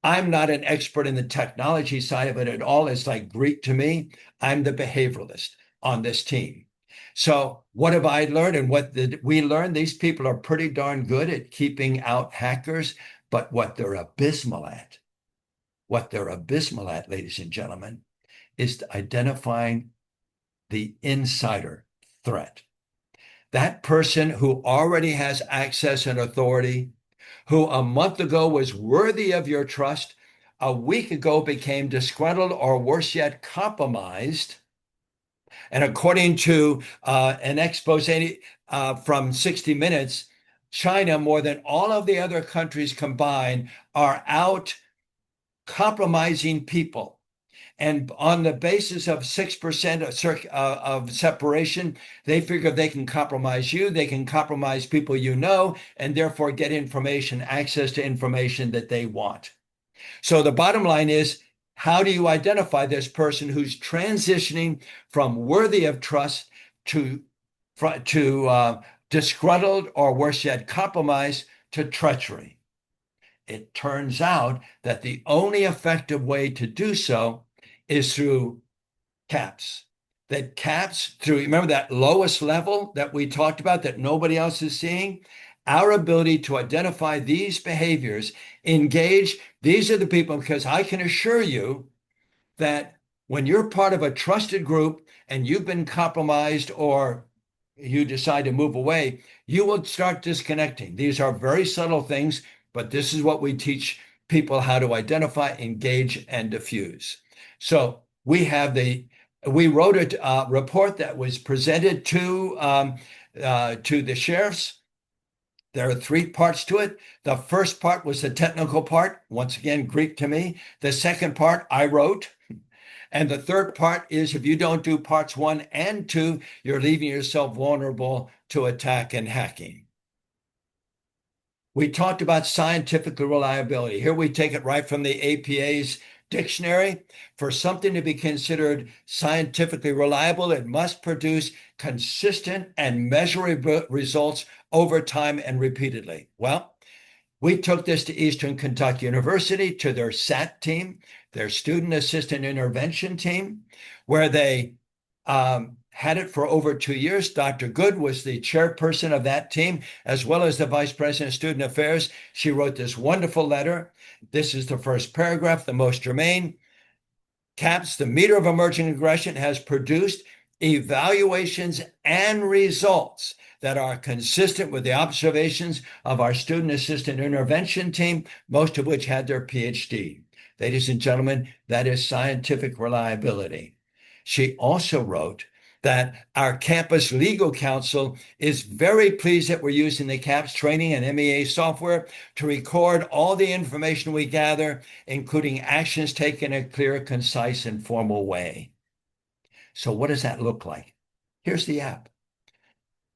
I'm not an expert in the technology side of it at all. It's like Greek to me. I'm the behavioralist on this team. So what have I learned and what did we learn? These people are pretty darn good at keeping out hackers, but what they're abysmal at, ladies and gentlemen, is identifying the insider threat. That person who already has access and authority, who a month ago was worthy of your trust, a week ago became disgruntled or worse yet, compromised. And according to an expose from 60 Minutes, China, more than all of the other countries combined, are out compromising people. And on the basis of 6% of separation, they figure they can compromise you, they can compromise people you know, and therefore get information, access to information that they want. So the bottom line is, how do you identify this person who's transitioning from worthy of trust to disgruntled or worse yet, compromised to treachery? It turns out that the only effective way to do so is through caps. That caps through, remember that lowest level that we talked about that nobody else is seeing? Our ability to identify these behaviors, engage, these are the people, because I can assure you that when you're part of a trusted group and you've been compromised or you decide to move away, you will start disconnecting. These are very subtle things, but this is what we teach people how to identify, engage, and diffuse. So we wrote a report that was presented to the sheriffs. There are 3 parts to it. The first part was the technical part, once again, Greek to me. The second part I wrote. And the third part is, if you don't do parts 1 and 2, you're leaving yourself vulnerable to attack and hacking. We talked about scientific reliability. Here we take it right from the APA's dictionary. For something to be considered scientifically reliable, it must produce consistent and measurable results over time and repeatedly. Well, we took this to Eastern Kentucky University, to their SAT team, their Student Assistant Intervention team, where they had it for over 2 years. Dr. Good was the chairperson of that team, as well as the vice president of student affairs. She wrote this wonderful letter. This is the first paragraph, the most germane. CAPS, the meter of emerging aggression, has produced evaluations and results that are consistent with the observations of our student assistant intervention team, most of which had their PhD. Ladies and gentlemen, that is scientific reliability. She also wrote that our campus legal counsel is very pleased that we're using the CAPS training and MEA software to record all the information we gather, including actions taken in a clear, concise, and formal way. So what does that look like? Here's the app.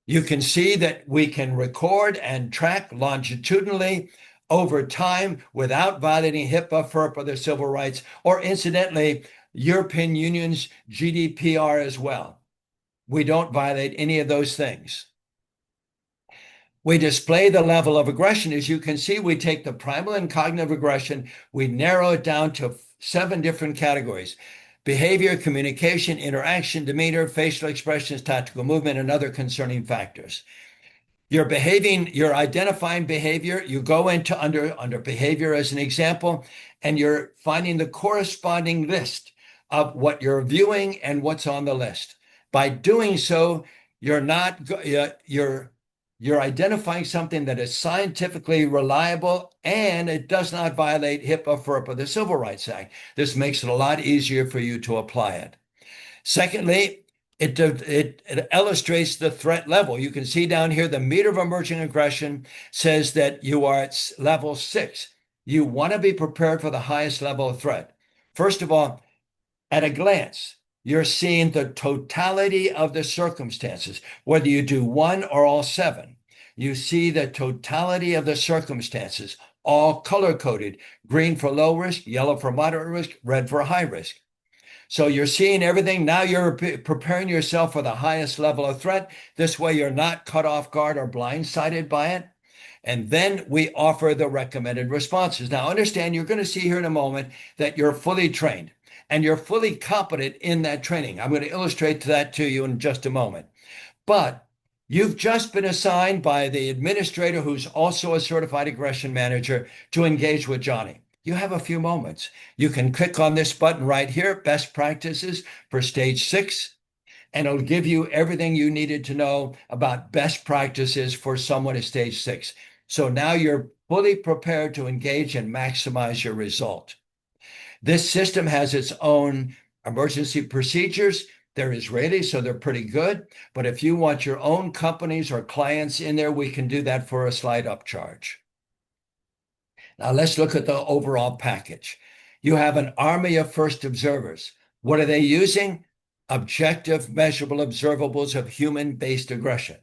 You can see that we can record and track longitudinally over time without violating HIPAA, FERPA, or the civil rights, or incidentally, European Union's GDPR as well. We don't violate any of those things. We display the level of aggression. As you can see, we take the primal and cognitive aggression, we narrow it down to 7 different categories: behavior, communication, interaction, demeanor, facial expressions, tactical movement, and other concerning factors. You're identifying behavior. You go into under behavior as an example, and you're finding the corresponding list of what you're viewing and what's on the list. By doing so, you're identifying something that is scientifically reliable and it does not violate HIPAA, FERPA, the Civil Rights Act. This makes it a lot easier for you to apply it. Secondly, it illustrates the threat level. You can see down here the meter of emerging aggression says that you are at level 6. You want to be prepared for the highest level of threat. First of all, at a glance, you're seeing the totality of the circumstances, whether you do 1 or all 7. You see the totality of the circumstances, all color-coded. Green for low risk, yellow for moderate risk, red for high risk. So you're seeing everything. Now you're preparing yourself for the highest level of threat. This way you're not caught off guard or blindsided by it. And then we offer the recommended responses. Now understand, you're going to see here in a moment that you're fully trained and you're fully competent in that training. I'm going to illustrate that to you in just a moment. But you've just been assigned by the administrator, who's also a certified aggression manager, to engage with Johnny. You have a few moments. You can click on this button right here, best practices for stage 6, and it'll give you everything you needed to know about best practices for someone at stage 6. So now you're fully prepared to engage and maximize your result. This system has its own emergency procedures. They're Israeli, so they're pretty good. But if you want your own companies or clients in there, we can do that for a slight upcharge. Now let's look at the overall package. You have an army of first observers. What are they using? Objective, measurable observables of human-based aggression.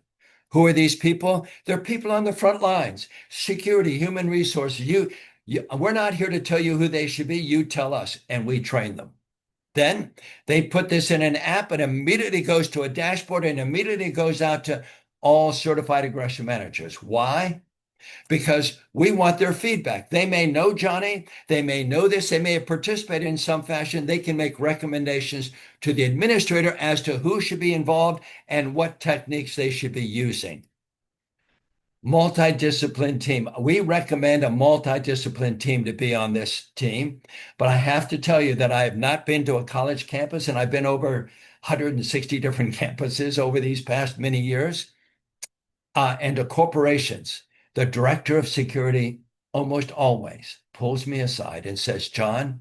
Who are these people? They're people on the front lines, security, human resources. We're not here to tell you who they should be. You tell us, and we train them. Then they put this in an app and immediately goes to a dashboard and immediately goes out to all certified aggression managers. Why? Because we want their feedback. They may know Johnny, they may know this, they may have participated in some fashion. They can make recommendations to the administrator as to who should be involved and what techniques they should be using. Multidiscipline team. We recommend a multidiscipline team to be on this team, but I have to tell you that I have not been to a college campus, and I've been over 160 different campuses over these past many years, and to corporations. The director of security almost always pulls me aside and says, John,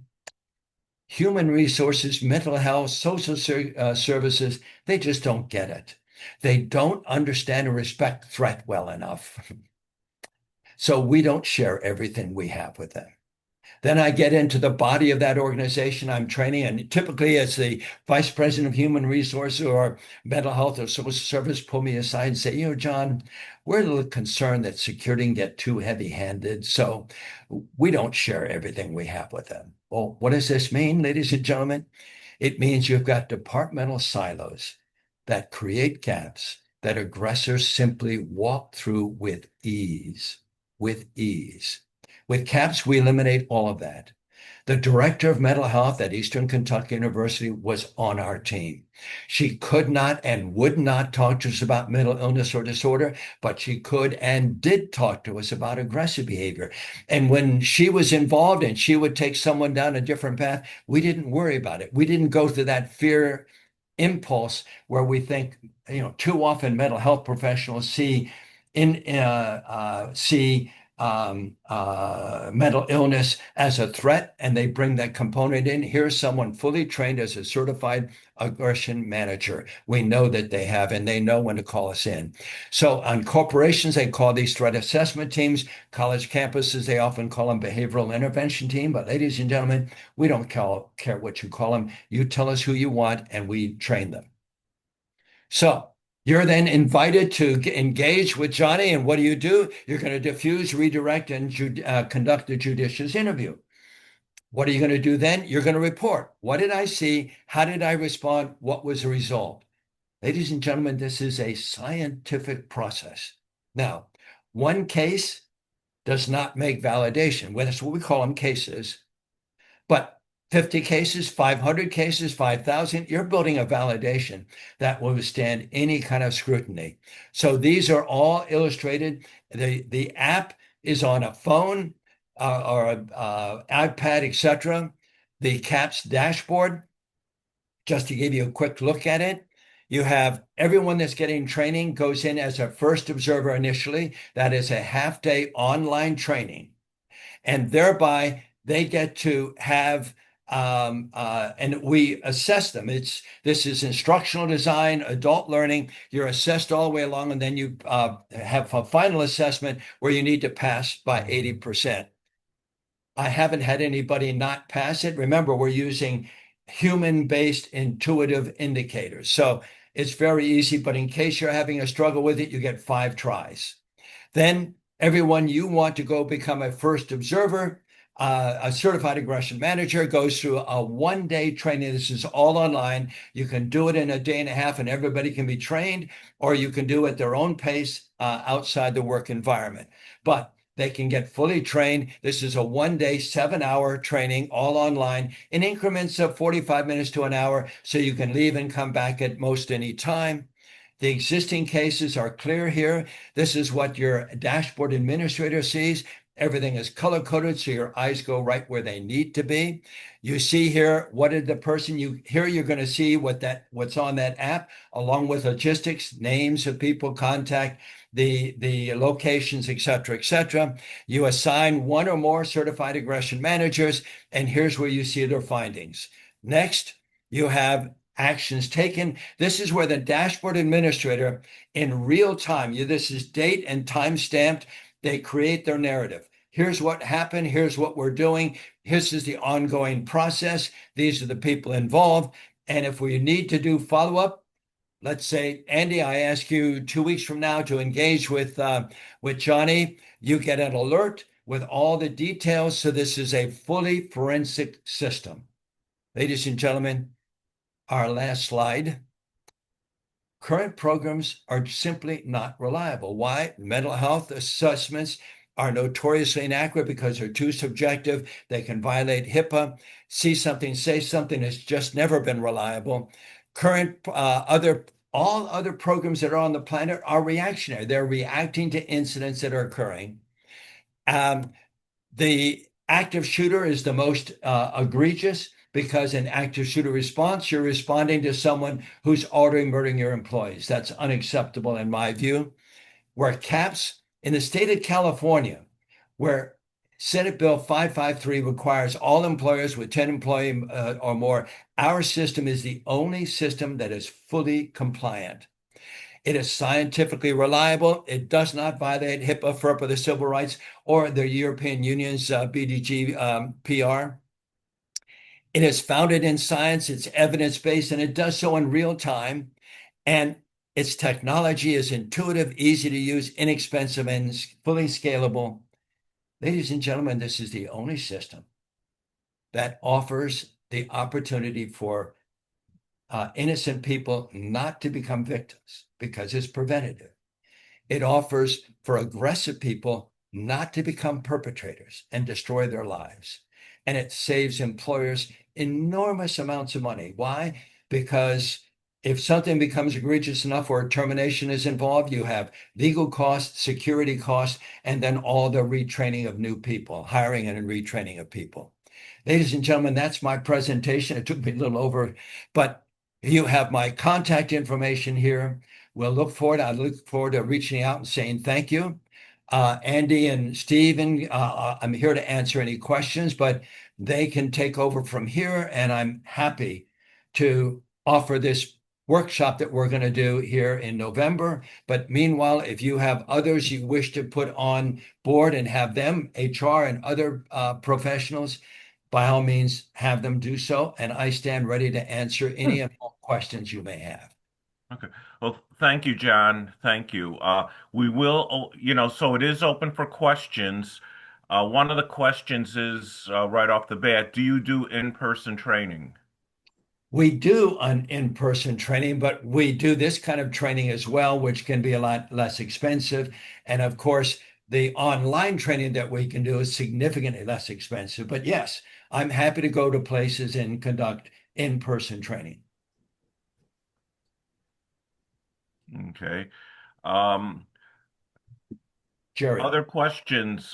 human resources, mental health, social services, they just don't get it. They don't understand and respect threat well enough. So we don't share everything we have with them. Then I get into the body of that organization I'm training, and typically it's the vice president of human resources or mental health or social service pull me aside and say, John, we're a little concerned that security can get too heavy-handed, so we don't share everything we have with them. Well, what does this mean, ladies and gentlemen? It means you've got departmental silos that create gaps that aggressors simply walk through with ease, with ease. With CAPS, we eliminate all of that. The director of mental health at Eastern Kentucky University was on our team. She could not and would not talk to us about mental illness or disorder, but she could and did talk to us about aggressive behavior. And when she was involved and she would take someone down a different path, we didn't worry about it. We didn't go through that fear impulse where we think, too often mental health professionals see mental illness as a threat, and they bring that component in. Here's someone fully trained as a certified aggression manager. We know that they have, and they know when to call us in. So on corporations, they call these threat assessment teams. College campuses, they often call them behavioral intervention team. But ladies and gentlemen, we don't care what you call them. You tell us who you want, and we train them. So you're then invited to engage with Johnny, and what do? You're going to diffuse, redirect, and conduct a judicious interview. What are you going to do then? You're going to report. What did I see? How did I respond? What was the result? Ladies and gentlemen, this is a scientific process. Now, one case does not make validation. Well, that's what we call them, cases. But 50 cases, 500 cases, 5,000, you're building a validation that will withstand any kind of scrutiny. So these are all illustrated. The app is on a phone or an iPad, etc. The CAPS dashboard, just to give you a quick look at it, you have everyone that's getting training goes in as a first observer initially. That is a half-day online training. And thereby they get to have and we assess them. This is instructional design, adult learning. You're assessed all the way along, and then you have a final assessment where you need to pass by 80%. I haven't had anybody not pass it. Remember, we're using human-based intuitive indicators. So it's very easy, but in case you're having a struggle with it, you get 5 tries. Then Everyone you want to go become a first observer, a certified aggression manager goes through a 1 day training. This is all online. You can do it in a day and a half and everybody can be trained, or you can do it at their own pace outside the work environment. But they can get fully trained. This is a 1 day, 7 hour training, all online in increments of 45 minutes to an hour. So you can leave and come back at most any time. The existing cases are clear here. This is what your dashboard administrator sees. Everything is color coded so your eyes go right where they need to be. You see here what did the person you're going to see what's on that app, along with logistics, names of people, contact, the locations, etc., etc. You assign one or more certified aggression managers, and here's where you see their findings. Next, you have actions taken. This is where the dashboard administrator in real time, this is date and time stamped, they create their narrative. Here's what happened. Here's what we're doing. This is the ongoing process. These are the people involved. And if we need to do follow-up, let's say, Andy, I ask you 2 weeks from now to engage with Johnny. You get an alert with all the details. So this is a fully forensic system. Ladies and gentlemen, our last slide. Current programs are simply not reliable. Why? Mental health assessments are notoriously inaccurate because they're too subjective. They can violate HIPAA. See something, say something. It's just never been reliable. All other programs that are on the planet are reactionary. They're reacting to incidents that are occurring. The active shooter is the most egregious because in active shooter response, you're responding to someone who's already murdering your employees. That's unacceptable in my view. Where caps in the state of California, where Senate Bill 553 requires all employers with 10 employees or more, our system is the only system that is fully compliant. It is scientifically reliable. It does not violate HIPAA, FERPA, the civil rights, or the European Union's BDG PR. It is founded in science, it's evidence-based, and it does so in real time. And its technology is intuitive, easy to use, inexpensive, and fully scalable. Ladies and gentlemen, this is the only system that offers the opportunity for innocent people not to become victims because it's preventative. It offers for aggressive people not to become perpetrators and destroy their lives. And it saves employers enormous amounts of money. Why? Because if something becomes egregious enough where termination is involved, you have legal costs, security costs, and then all the retraining of new people, hiring and retraining of people. Ladies and gentlemen, that's my presentation. It took me a little over, but you have my contact information here. I look forward to reaching out and saying thank you. Andy and Stephen, I'm here to answer any questions, but they can take over from here. And I'm happy to offer this workshop that we're going to do here in November. But meanwhile, if you have others you wish to put on board and have them, HR and other professionals, by all means, have them do so. And I stand ready to answer any and all questions you may have. Okay. Well, thank you, John. Thank you. We will, so it is open for questions. One of the questions is right off the bat, do you do in-person training? We do an in-person training, but we do this kind of training as well, which can be a lot less expensive. And of course, the online training that we can do is significantly less expensive. But yes, I'm happy to go to places and conduct in-person training. Okay. Um, Jerry, Other questions?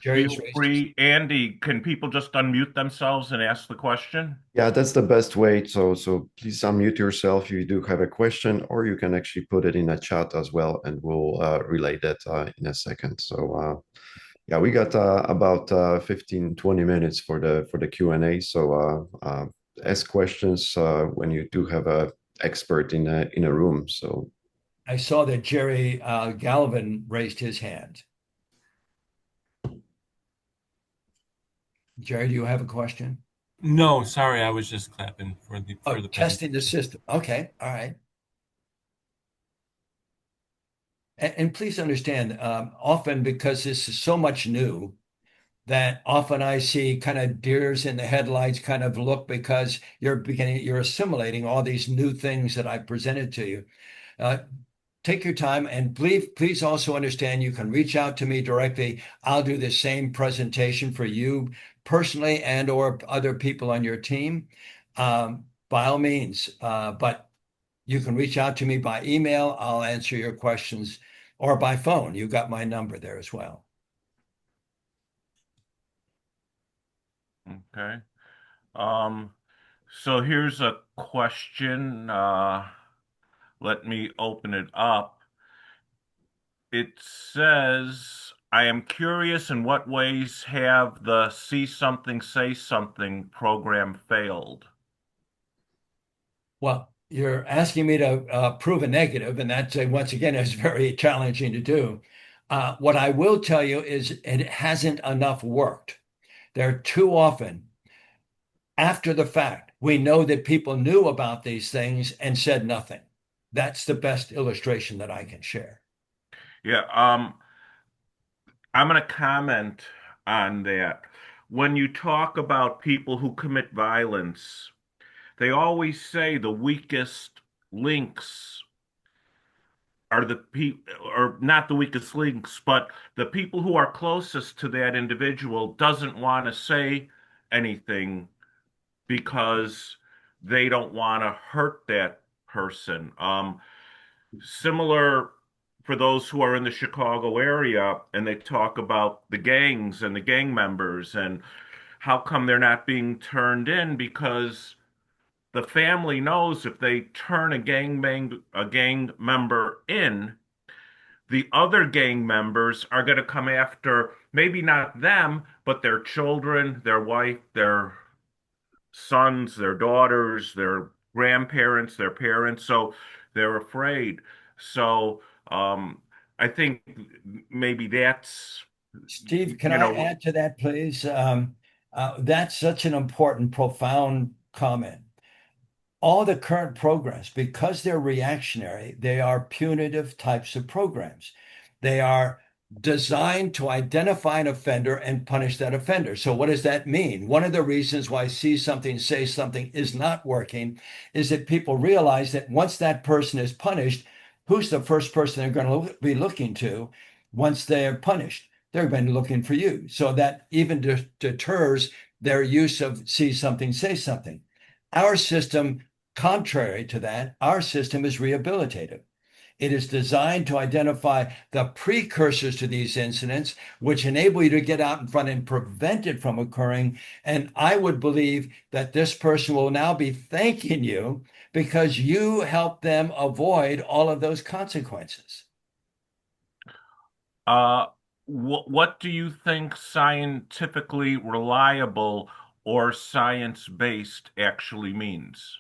Jerry's Feel raised his. free. Andy, can people just unmute themselves and ask the question? Yeah, that's the best way. So please unmute yourself if you do have a question, or you can actually put it in a chat as well, and we'll relay that in a second. So yeah, we got about 15, 20 minutes for the Q&A. So ask questions when you do have a expert in a room. So I saw that Jerry Galvin raised his hand. Jerry, do you have a question? No, sorry, I was just clapping for the Oh, presentation. testing the system. Okay, all right. And please understand, often because this is so much new, that often I see kind of deers in the headlights kind of look because you're assimilating all these new things that I presented to you. Uh, Take your time and please also understand you can reach out to me directly. I'll do the same presentation for you personally and or other people on your team. By all means, but you can reach out to me by email. I'll answer your questions or by phone. You got my number there as well. Okay. Um, so here's a question. Let me open it up. It says, I am curious in what ways have the see something, say something program failed? Well, you're asking me to prove a negative, and that once again is very challenging to do. What I will tell you is it hasn't enough worked. There are too often after the fact, we know that people knew about these things and said nothing. That's the best illustration that I can share. Yeah, I'm going to comment on that. When you talk about people who commit violence, they always say the weakest links are the people, or not the weakest links, but the people who are closest to that individual doesn't want to say anything because they don't want to hurt that person. Similar for those who are in the Chicago area and they talk about the gangs and the gang members and how come they're not being turned in because the family knows if they turn a gang member in, the other gang members are going to come after maybe not them, but their children, their wife, their sons, their daughters, their grandparents, their parents. So they're afraid. So I think maybe that's, Steve, can you I know, add to that, please? That's such an important, profound comment. All the current programs, because they're reactionary, they are punitive types of programs. They are designed to identify an offender and punish that offender. So, what does that mean? One of the reasons why see something, say something is not working is that people realize that once that person is punished, who's the first person they're going to be looking to once they're punished? They're going to be looking for you. So that even deters their use of see something, say something. Our system, contrary to that, our system is rehabilitative. It is designed to identify the precursors to these incidents, which enable you to get out in front and prevent it from occurring. And I would believe that this person will now be thanking you because you helped them avoid all of those consequences. uh, what do you think scientifically reliable or science-based actually means?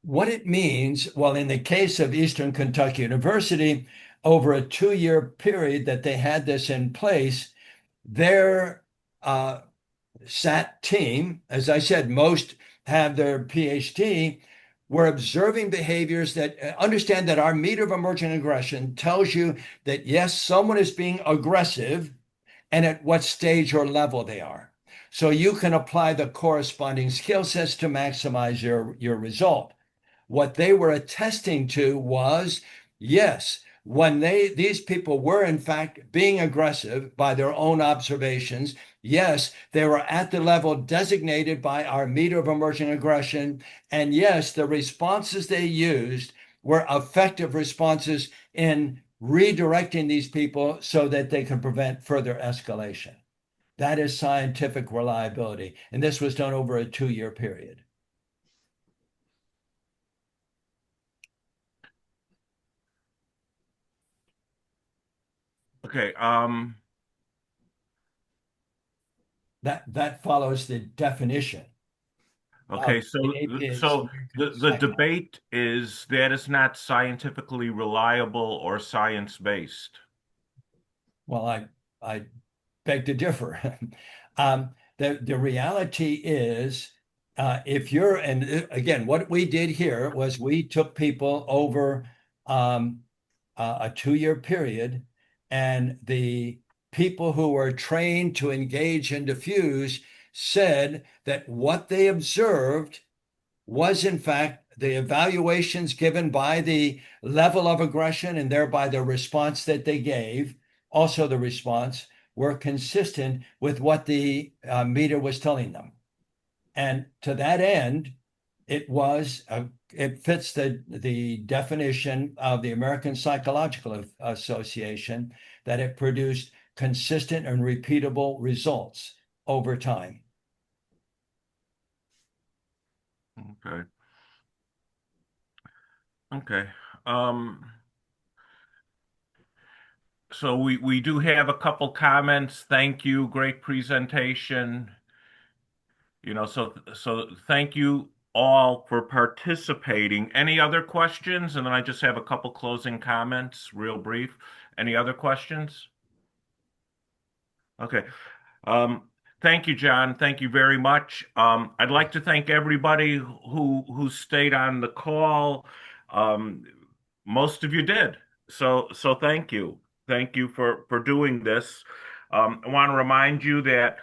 What it means, well, in the case of Eastern Kentucky University, over a 2 year period that they had this in place, their SAT team, as I said, most have their PhD, were observing behaviors that understand that our meter of emergent aggression tells you that yes, someone is being aggressive and at what stage or level they are. So you can apply the corresponding skill sets to maximize your result. What they were attesting to was, yes, when these people were in fact being aggressive by their own observations, yes, they were at the level designated by our meter of emerging aggression, and yes, the responses they used were effective responses in redirecting these people so that they can prevent further escalation. That is scientific reliability, and this was done over a 2 year period. Okay, That follows the definition of okay, the so APA's so American the Psych. debate is that is not scientifically reliable or science-based. Well, I beg to differ. The reality is, if you're, and again, what we did here was we took people over a 2-year period, and the people who were trained to engage and diffuse said that what they observed was in fact the evaluations given by the level of aggression and thereby the response that they gave, also the response, were consistent with what the meter was telling them. And to that end, it fits the definition of the American Psychological Association that it produced consistent and repeatable results over time. Okay. Okay. Um, so we do have a couple comments. Thank you. Great presentation. So thank you all for participating. Any other questions? And then I just have a couple closing comments, real brief. Any other questions? Okay. Um, Thank you, John. Thank you very much. I'd like to thank everybody who stayed on the call. Um, Most of you did. So thank you. Thank you for doing this. I want to remind you that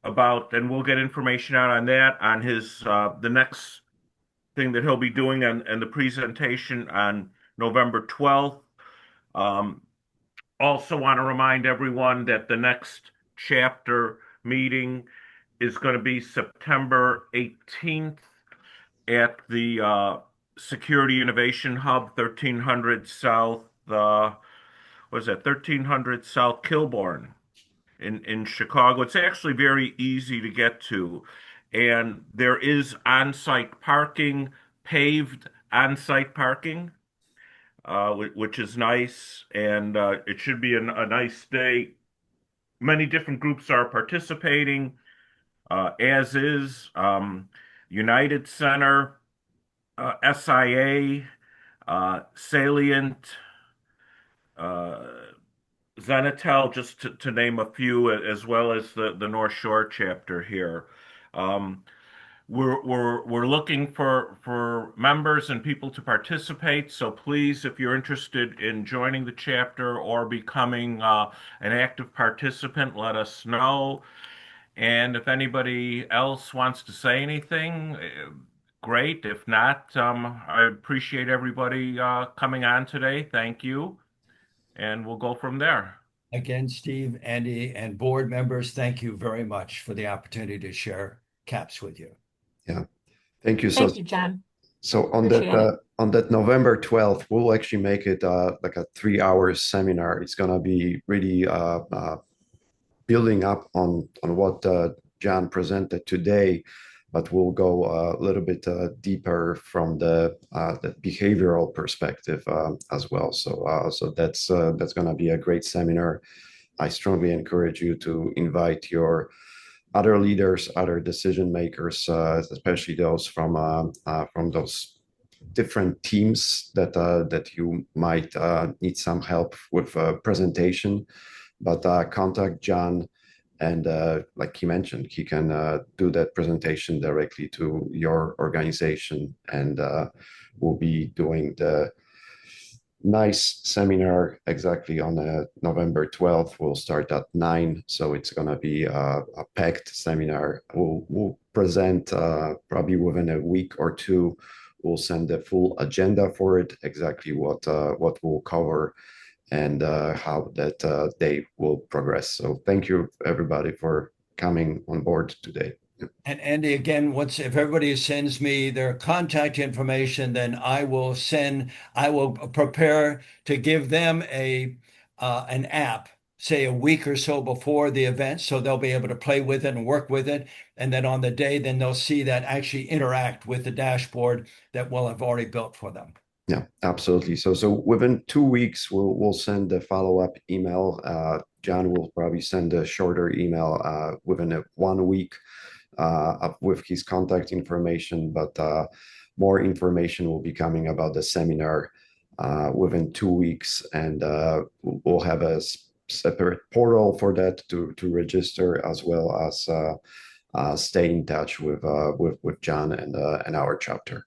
and we'll get information out on that on his the next thing that he'll be doing and the presentation on November 12th. Um, Also want to remind everyone that the next chapter meeting is going to be September 18th at the Security Innovation Hub, 1300 South, what is that, 1300 South Kilbourne in Chicago. It's actually very easy to get to. And there is on-site parking, paved on-site parking, which is nice. And it should be a nice day. Many different groups are participating, as is United Center, SIA, Salient, uh, Zenatel, just to name a few, as well as the North Shore chapter here. Um, we're looking for members and people to participate. So please, if you're interested in joining the chapter or becoming an active participant, let us know. And if anybody else wants to say anything, great. If not, I appreciate everybody coming on today. Thank you. And we'll go from there. Again, Steve, Andy, and board members, thank you very much for the opportunity to share CAPS with you. Yeah, thank you. Thank you, John. So Appreciate it. on that November 12th, we'll actually make it like a 3 hour seminar. It's gonna be really building up on what John presented today, but we'll go a little bit deeper from the behavioral perspective as well. So that's going to be a great seminar. I strongly encourage you to invite your other leaders, other decision makers, especially those from those different teams that you might need some help with presentation. But contact John, and like he mentioned, he can do that presentation directly to your organization, and we'll be doing the nice seminar exactly on November 12th. We'll start at 9, so it's going to be a packed seminar. We'll present probably within a week or two. We'll send the full agenda for it, exactly what we'll cover, and how that day will progress. So thank you everybody for coming on board today. And Andy, again, if everybody sends me their contact information, then I will prepare to give them an app, say a week or so before the event, so they'll be able to play with it and work with it. And then on the day, then they'll see that actually interact with the dashboard that we'll have already built for them. Yeah, absolutely. So within 2 weeks, we'll send a follow-up email. John will probably send a shorter email within 1 week with his contact information, but more information will be coming about the seminar within 2 weeks, and we'll have a separate portal for that to register, as well as stay in touch with John and our chapter.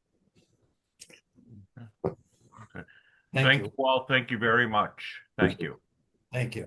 Okay. Thank Thank you. you all. Thank you very much. Thank you. Thank you.